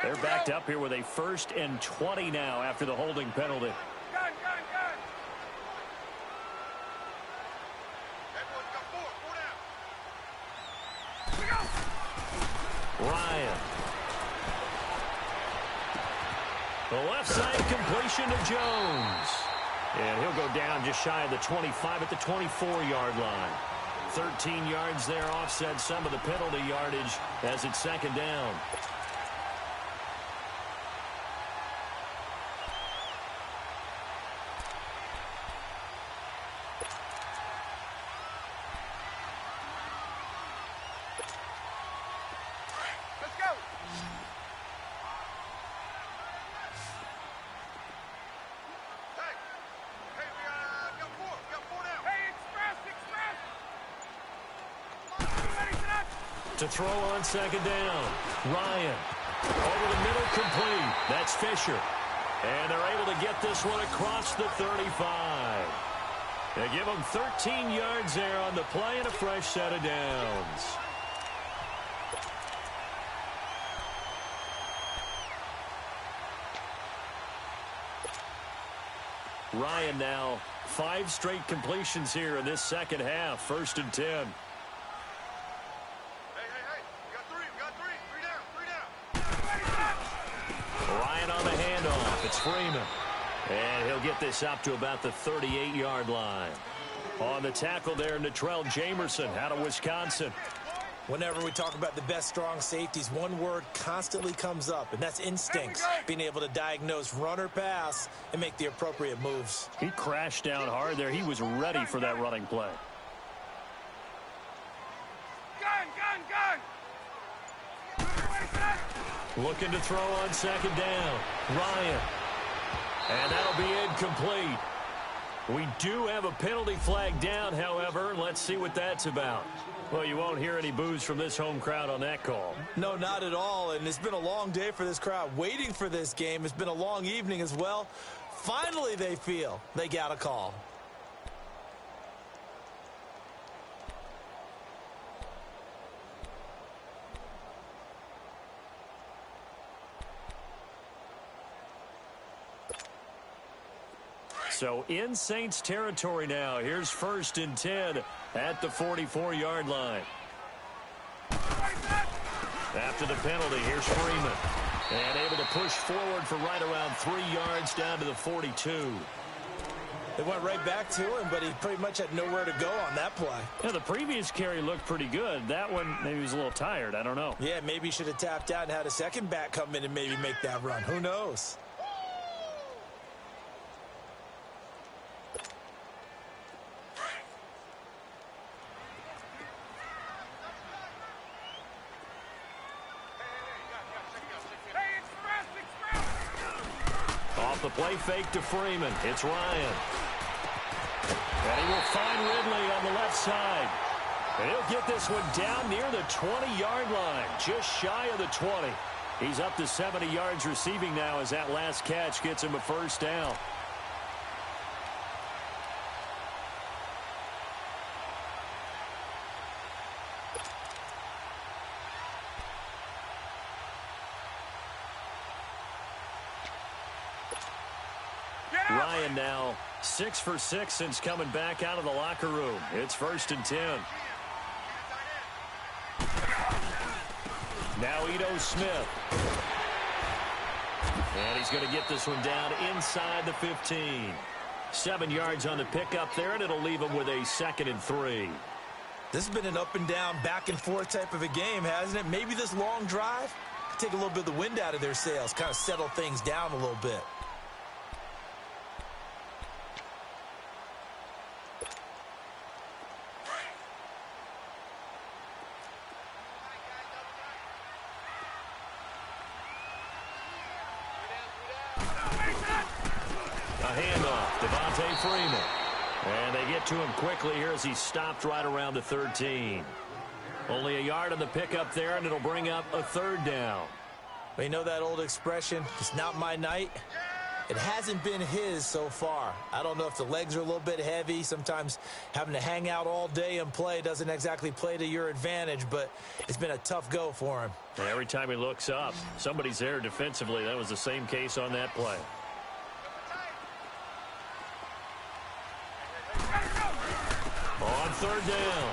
They're backed up here with a 1st and 20 now after the holding penalty.
Gun.
Ryan. The left side completion to Jones. And he'll go down just shy of the 25 at the 24-yard line. 13 yards there offset some of the penalty yardage as it's 2nd down. To throw on 2nd down. Ryan. Over the middle, complete. That's Fisher. And they're able to get this one across the 35. They give him 13 yards there on the play and a fresh set of downs. Ryan now 5 straight completions here in this second half. 1st and 10. Ryan on the handoff. It's Freeman. And he'll get this up to about the 38-yard line. On the tackle there, Natrell Jamerson out of Wisconsin.
Whenever we talk about the best strong safeties, one word constantly comes up, and that's instincts. Being able to diagnose run or pass and make the appropriate moves.
He crashed down hard there. He was ready for that running play. Looking to throw on second down. Ryan. And that'll be incomplete. We do have a penalty flag down, however. Let's see what that's about. Well, you won't hear any boos from this home crowd on that call.
No, not at all. And it's been a long day for this crowd waiting for this game. It's been a long evening as well. Finally, they feel they got a call.
So in Saints territory now. Here's 1st and 10 at the 44-yard line. After the penalty, here's Freeman. And able to push forward for right around 3 yards down to the 42.
They went right back to him, but he pretty much had nowhere to go on that play.
Yeah, the previous carry looked pretty good. That one, maybe he was a little tired. I don't know.
Yeah, maybe he should have tapped out and had a second back come in and maybe make that run. Who knows?
The play fake to Freeman. It's Ryan. And he will find Ridley on the left side. And he'll get this one down near the 20-yard line, just shy of the 20. He's up to 70 yards receiving now as that last catch gets him a first down. Ryan now 6 for 6 since coming back out of the locker room. It's 1st and 10. Now Ito Smith. And he's going to get this one down inside the 15. 7 yards on the pickup there, and it'll leave him with a 2nd and 3.
This has been an up and down, back and forth type of a game, hasn't it? Maybe this long drive could take a little bit of the wind out of their sails, kind of settle things down a little bit.
Freeman. And they get to him quickly here as he stopped right around the 13. Only a yard on the pickup there, and it'll bring up a 3rd down.
Well, you know that old expression, it's not my night? It hasn't been his so far. I don't know if the legs are a little bit heavy. Sometimes having to hang out all day and play doesn't exactly play to your advantage, but it's been a tough go for him.
And every time he looks up, somebody's there defensively. That was the same case on that play. On 3rd down,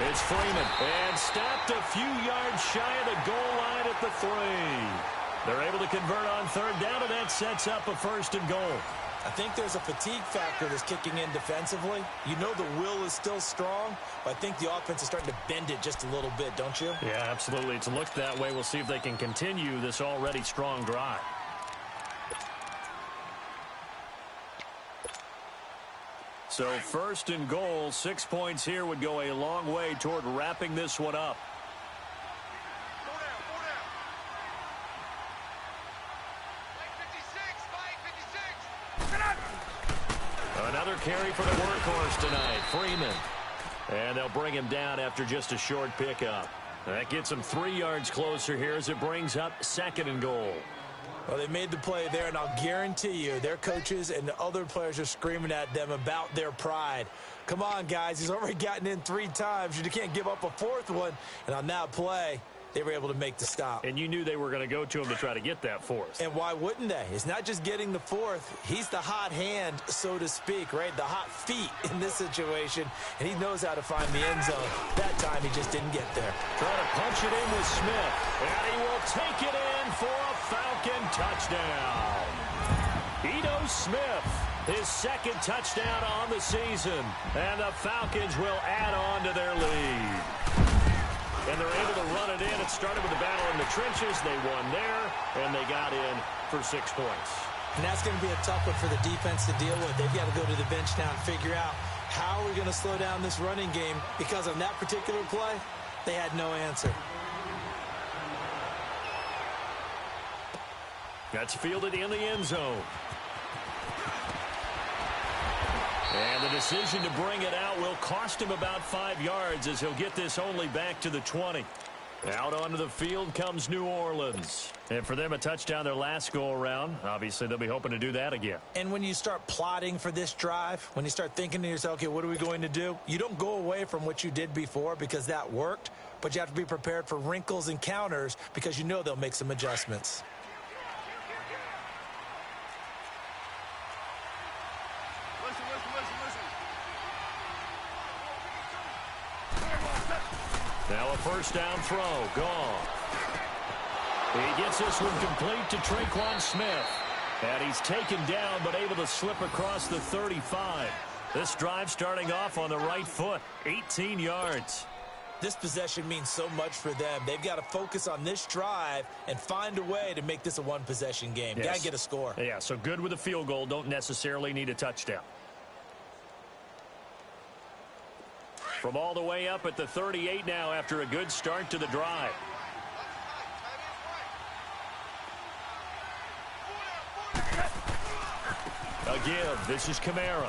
it's Freeman, and stopped a few yards shy of the goal line at the 3. They're able to convert on 3rd down, and that sets up a 1st and goal.
I think there's a fatigue factor that's kicking in defensively. You know the will is still strong, but I think the offense is starting to bend it just a little bit, don't you?
Yeah, absolutely. It's looked that way. We'll see if they can continue this already strong drive. So 1st and goal, 6 points here would go a long way toward wrapping this one up. Another carry for the workhorse tonight, Freeman. And they'll bring him down after just a short pickup. That gets him 3 yards closer here as it brings up 2nd and goal.
Well, they made the play there, and I'll guarantee you their coaches and the other players are screaming at them about their pride. Come on, guys. He's already gotten in 3 times. You can't give up a 4th one. And on that play, they were able to make the stop.
And you knew they were going to go to him to try to get that fourth.
And why wouldn't they? It's not just getting the fourth. He's the hot hand, so to speak, right? The hot feet in this situation, and he knows how to find the end zone. That time, he just didn't get there.
Trying to punch it in with Smith, and he will take it in for a Falcon touchdown. Ito Smith, his second touchdown on the season, and the Falcons will add on to their lead. And they're able to run it in. It started with the battle in the trenches. They won there, and they got in for 6 points.
And that's going to be a tough one for the defense to deal with. They've got to go to the bench now and figure out how we're going to slow down this running game, because on that particular play, they had no answer.
That's fielded in the end zone. And the decision to bring it out will cost him about 5 yards, as he'll get this only back to the 20. Out onto the field comes New Orleans. And for them, a touchdown their last go-around. Obviously, they'll be hoping to do that again.
And when you start plotting for this drive, when you start thinking to yourself, okay, what are we going to do? You don't go away from what you did before because that worked, but you have to be prepared for wrinkles and counters because you know they'll make some adjustments.
Now a first down throw, gone. He gets this one complete to Traquan Smith. And he's taken down, but able to slip across the 35. This drive starting off on the right foot, 18 yards.
This possession means so much for them. They've got to focus on this drive and find a way to make this a one-possession game.
Yes.
Got to get a score.
Yeah, so good with a field goal. Don't necessarily need a touchdown. From all the way up at the 38 now after a good start to the drive. A give. This is Kamara.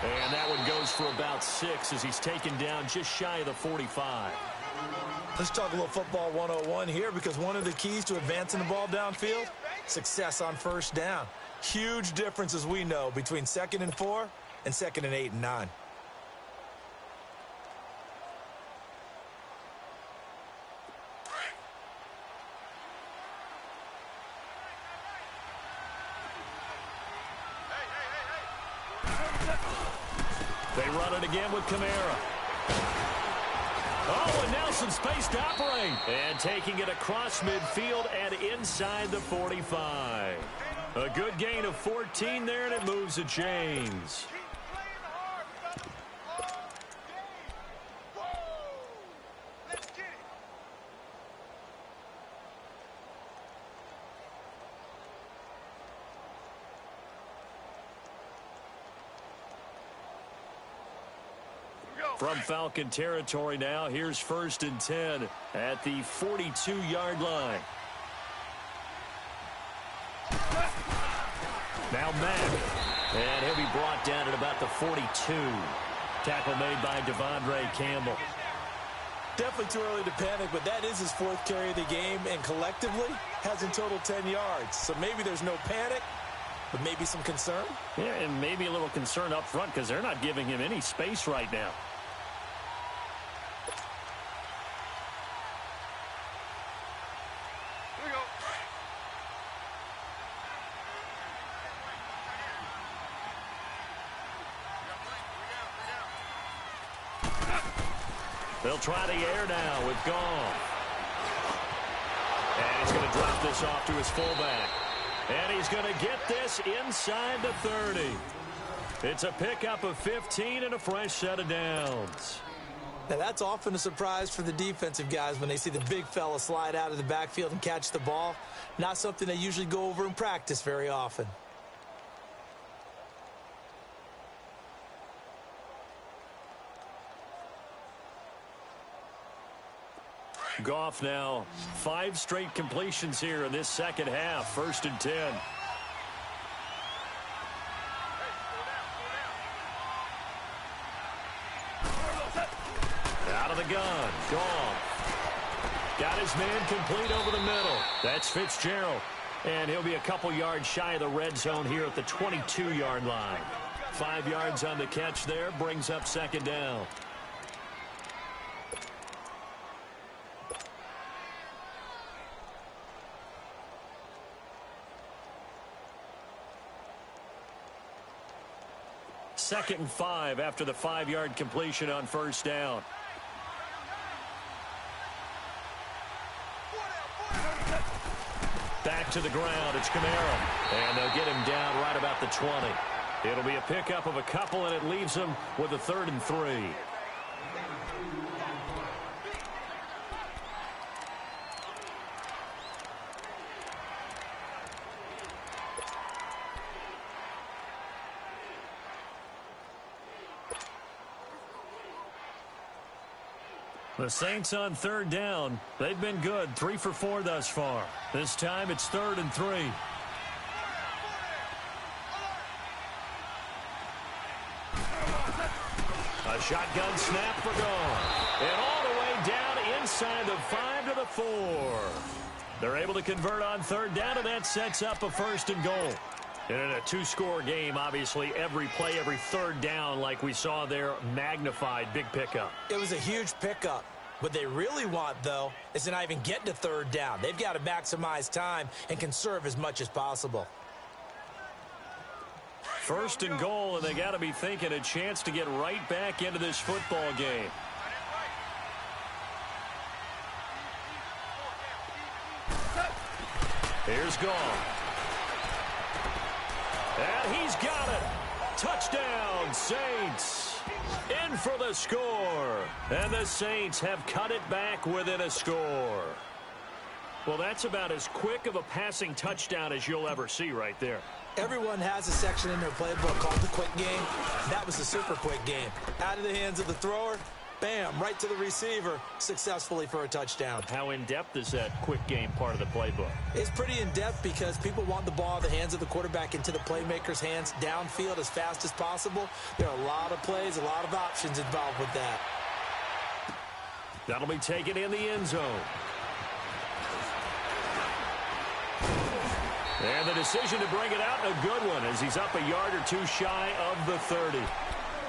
And that one goes for about 6 as he's taken down just shy of the 45.
Let's talk a little football 101 here, because one of the keys to advancing the ball downfield, success on first down. Huge difference, as we know, between 2nd and 4 and 2nd and 8 and 9.
They run it again with Kamara. Oh, and now some space to operate. And taking it across midfield and inside the 45. A good gain of 14 there, and it moves the chains. From Falcon territory now, here's 1st and 10 at the 42-yard line. Now Mack, and he'll be brought down at about the 42. Tackle made by Devondre Campbell.
Definitely too early to panic, but that is his 4th carry of the game, and collectively has in total 10 yards. So maybe there's no panic, but maybe some concern.
Yeah, and maybe a little concern up front because they're not giving him any space right now. They'll try the air now with Goff. And he's going to drop this off to his fullback. And he's going to get this inside the 30. It's a pickup of 15 and a fresh set of downs.
Now, that's often a surprise for the defensive guys when they see the big fella slide out of the backfield and catch the ball. Not something they usually go over in practice very often.
Goff now 5 straight completions here in this second half. 1st and 10. Out of the gun. Goff. Got his man complete over the middle. That's Fitzgerald. And he'll be a couple yards shy of the red zone here at the 22-yard line. 5 yards on the catch there. Brings up 2nd down. 2nd and 5 after the 5-yard completion on first down. Back to the ground. It's Camaro. And they'll get him down right about the 20. It'll be a pickup of a couple, and it leaves him with a 3rd and 3. The Saints on 3rd down. They've been good, 3 for 4 thus far. This time it's 3rd and 3. A shotgun snap for gone. And all the way down inside the 5 to the 4. They're able to convert on 3rd down, and that sets up a 1st and goal. And in a 2-score game, obviously, every play, every 3rd down, like we saw there, magnified, big pickup.
It was a huge pickup. What they really want, though, is to not even get to 3rd down. They've got to maximize time and conserve as much as possible.
1st and goal, and they got to be thinking a chance to get right back into this football game. Here's Gall. And he's got it. Touchdown, Saints. In for the score. And the Saints have cut it back within a score. Well, that's about as quick of a passing touchdown as you'll ever see right there.
Everyone has a section in their playbook called the quick game. That was the super quick game. Out of the hands of the thrower, bam, right to the receiver, successfully for a touchdown.
How in-depth is that quick game part of the playbook?
It's pretty in-depth because people want the ball in the hands of the quarterback into the playmaker's hands downfield as fast as possible. There are a lot of plays, a lot of options involved with that.
That'll be taken in the end zone. And the decision to bring it out, a good one, as he's up a yard or 2 shy of the 30.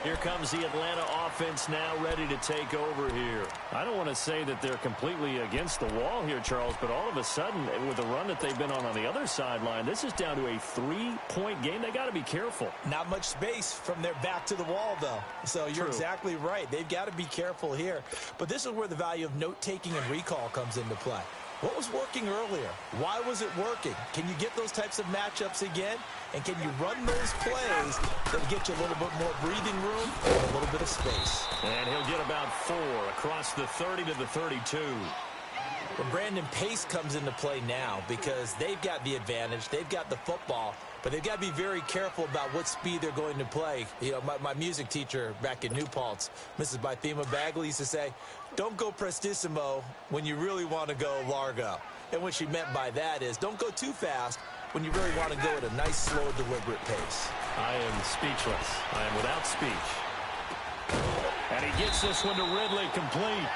Here comes the Atlanta offense now ready to take over here. I don't want to say that they're completely against the wall here, Charles, but all of a sudden, with the run that they've been on the other sideline, this is down to a 3-point game. They got to be careful.
Not much space from their back to the wall, though. So you're exactly right. They've got to be careful here. But this is where the value of note-taking and recall comes into play. What was working earlier? Why was it working? Can you get those types of matchups again? And can you run those plays that get you a little bit more breathing room and a little bit of space?
And he'll get about 4 across the 30 to the 32.
Well, Brandon, pace comes into play now because they've got the advantage. They've got the football, but they've got to be very careful about what speed they're going to play. You know, my music teacher back in New Paltz, Mrs. Bythema Bagley, used to say, don't go prestissimo when you really want to go largo. And what she meant by that is don't go too fast when you really want to go at a nice, slow, deliberate pace.
I am speechless. I am without speech. And he gets this one to Ridley complete.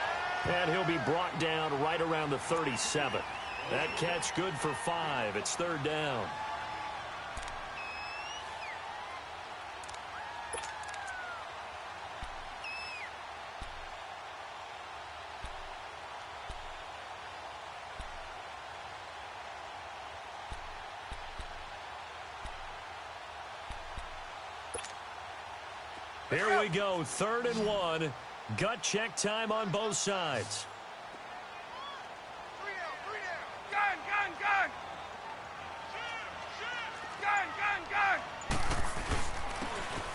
And he'll be brought down right around the 37. That catch good for 5. It's 3rd down. Here we go, 3rd and 1. Gut check time on both sides.
Three down. Gun. Gun.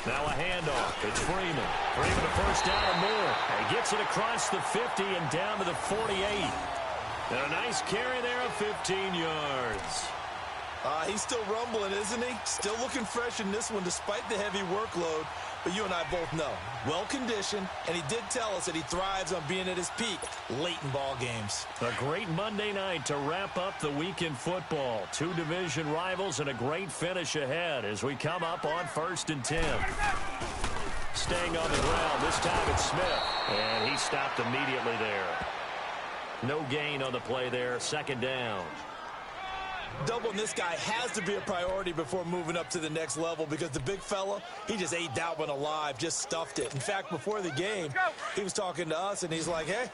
Now a handoff. It's Freeman. Freeman a 1st down and more. And he gets it across the 50 and down to the 48. And a nice carry there of 15 yards.
He's still rumbling, isn't he? Still looking fresh in this one despite the heavy workload. But you and I both know, well-conditioned, and he did tell us that he thrives on being at his peak late in ball games.
A great Monday night to wrap up the week in football. 2 division rivals and a great finish ahead as we come up on 1st and 10. Staying on the ground, this time it's Smith, and he stopped immediately there. No gain on the play there, 2nd down.
Doubling this guy has to be a priority before moving up to the next level because the big fella, he just ate that one alive, just stuffed it. In fact, before the game, he was talking to us, and he's like, hey,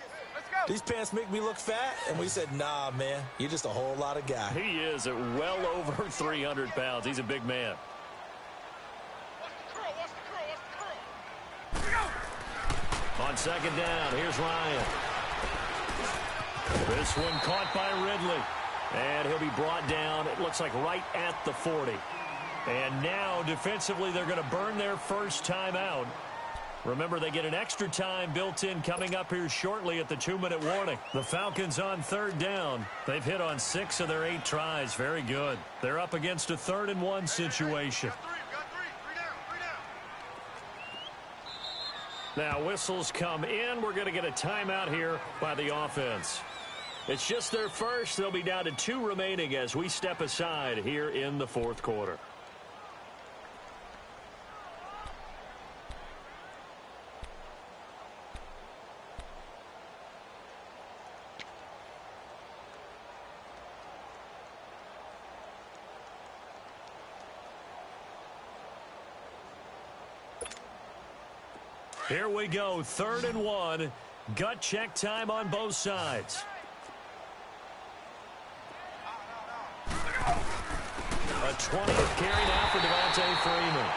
these pants make me look fat? And we said, nah, man, you're just a whole lot of guy.
He is at well over 300 pounds. He's a big man. On second down, here's Ryan. This one caught by Ridley. And he'll be brought down, it looks like right at the 40. And now, defensively, they're going to burn their first timeout. Remember, they get an extra time built in coming up here shortly at the 2-minute warning. The Falcons on third down. They've hit on 6 of their 8 tries. Very good. They're up against a 3rd-and-1 situation. Now, whistles come in. We're going to get a timeout here by the offense. It's just their first. They'll be down to 2 remaining as we step aside here in the 4th quarter. Here we go, 3rd and 1. Gut check time on both sides. A 20th carry now for Devontae Freeman.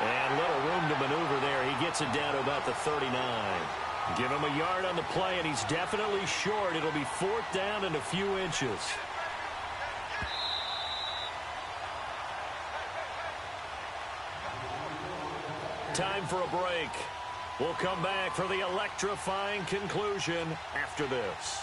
And little room to maneuver there. He gets it down to about the 39. Give him a yard on the play, and he's definitely short. It'll be 4th down and a few inches. Time for a break. We'll come back for the electrifying conclusion after this.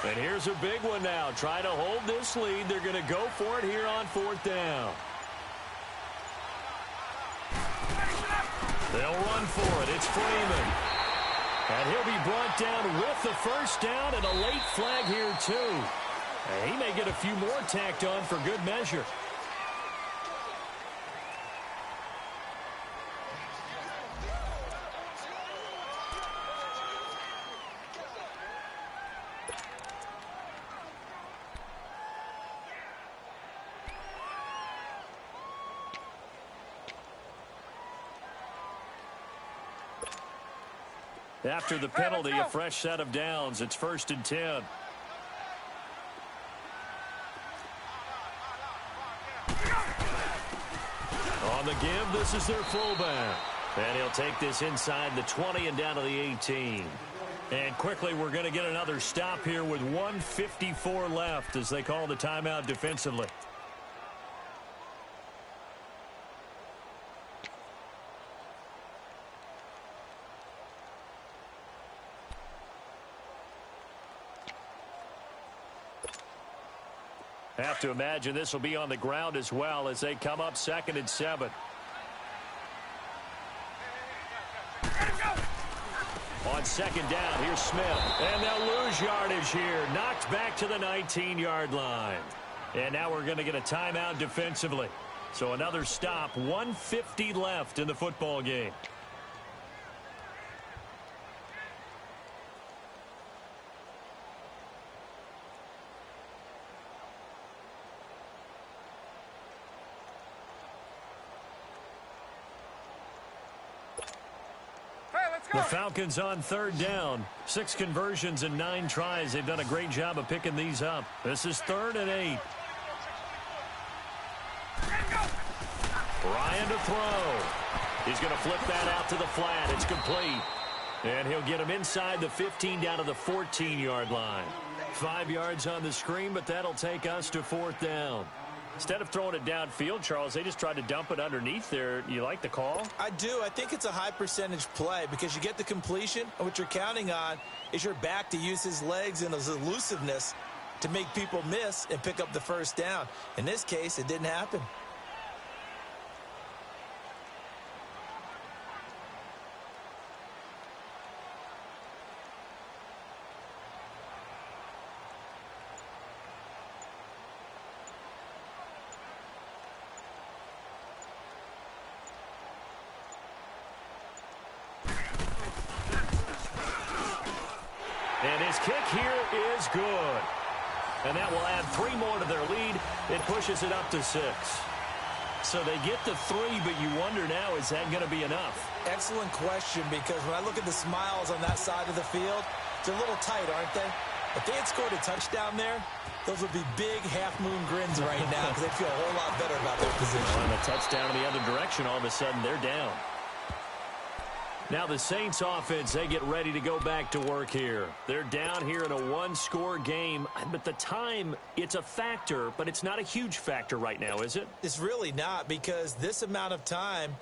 And here's a big one now. Trying to hold this lead. They're going to go for it here on 4th down. They'll run for it. It's Freeman. And he'll be brought down with the first down and a late flag here too. And he may get a few more tacked on for good measure. After the penalty, a fresh set of downs. It's 1st and 10. On the give, this is their fullback. And he'll take this inside the 20 and down to the 18. And quickly, we're going to get another stop here with 1:54 left as they call the timeout defensively. Have to imagine this will be on the ground as well as they come up 2nd and 7. On 2nd down, here's Smith. And they'll lose yardage here. Knocked back to the 19-yard line. And now we're going to get a timeout defensively. So another stop. 1:50 left in the football game. The Falcons on 3rd down. 6 conversions and 9 tries. They've done a great job of picking these up. This is 3rd and 8. Ryan to throw. He's going to flip that out to the flat. It's complete. And he'll get him inside the 15 down to the 14-yard line. 5 yards on the screen, but that'll take us to 4th down. Instead of throwing it downfield, Charles, they just tried to dump it underneath there. You like the call?
I do. I think it's a high percentage play because you get the completion, and what you're counting on is your back to use his legs and his elusiveness to make people miss and pick up the first down. In this case, it didn't happen.
And his kick here is good. And that will add 3 more to their lead. It pushes it up to 6. So they get to 3, but you wonder now, is that going to be enough?
Excellent question, because when I look at the smiles on that side of the field, they're a little tight, aren't they? If they had scored a touchdown there, those would be big half-moon grins right now because they'd feel a whole lot better about their position.
On a touchdown in the other direction, all of a sudden they're down. Now the Saints offense, they get ready to go back to work here. They're down here in a 1-score game, but the time, it's a factor, but it's not a huge factor right now, is it?
It's really not, because this amount of time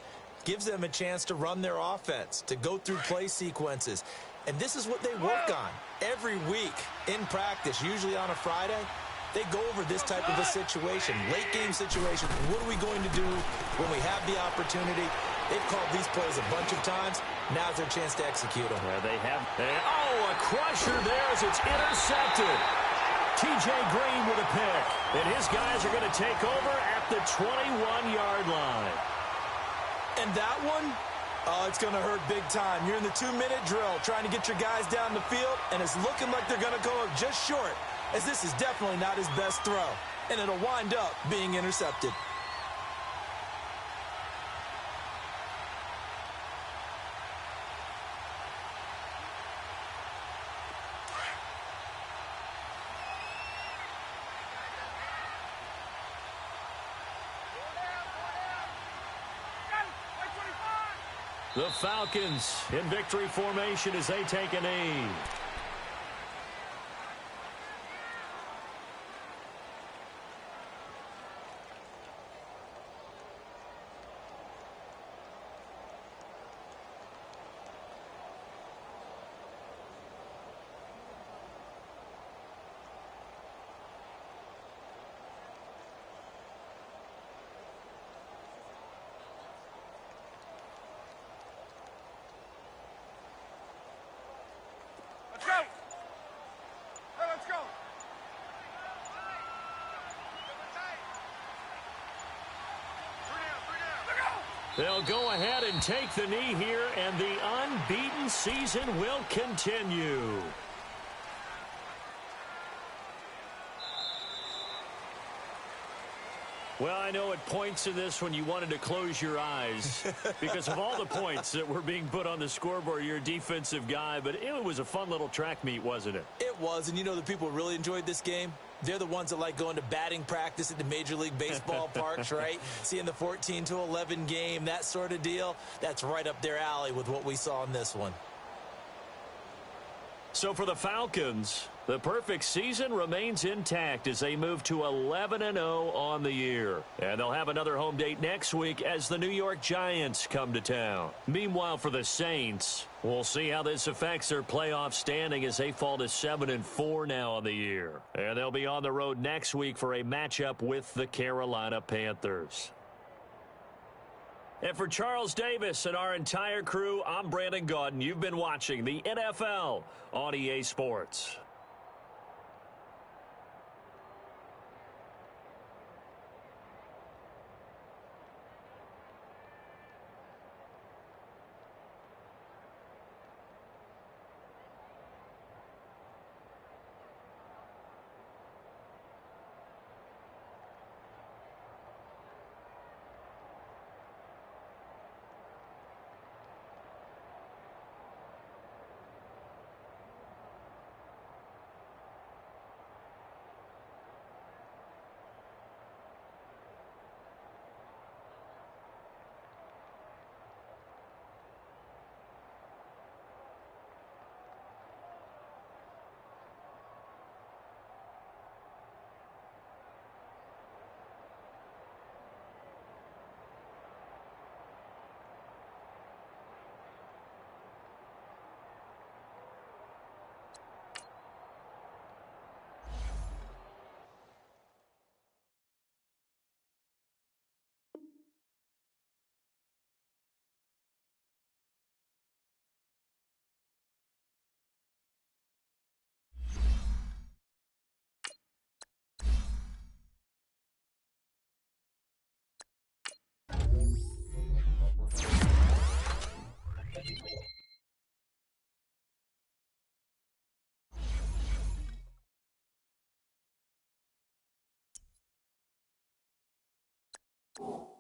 gives them a chance to run their offense, to go through play sequences. And this is what they work on every week in practice, usually on a Friday. They go over this type of a situation, late game situation. What are we going to do when we have the opportunity? They've called these plays a bunch of times. Now's their chance to execute them.
Yeah, they have. Oh, a crusher there as it's intercepted. T.J. Green with a pick. And his guys are going to take over at the 21-yard line.
And that one, oh, it's going to hurt big time. You're in the 2-minute drill trying to get your guys down the field, and it's looking like they're going to go up just short, as this is definitely not his best throw. And it'll wind up being intercepted.
The Falcons in victory formation as they take a knee.
Let's go. Hey, let's go.
They'll go ahead and take the knee here, and the unbeaten season will continue. Well, I know at points in this when you wanted to close your eyes because of all the points that were being put on the scoreboard. You're a defensive guy, but it was a fun little track meet, wasn't it?
It was, and you know the people who really enjoyed this game? They're the ones that like going to batting practice at the Major League Baseball parks, right? Seeing the 14-11 game, that sort of deal. That's right up their alley with what we saw in this one.
So for the Falcons, the perfect season remains intact as they move to 11-0 on the year. And they'll have another home date next week as the New York Giants come to town. Meanwhile, for the Saints, we'll see how this affects their playoff standing as they fall to 7-4 now on the year. And they'll be on the road next week for a matchup with the Carolina Panthers. And for Charles Davis and our entire crew, I'm Brandon Gaudin. You've been watching the NFL on EA Sports.
you.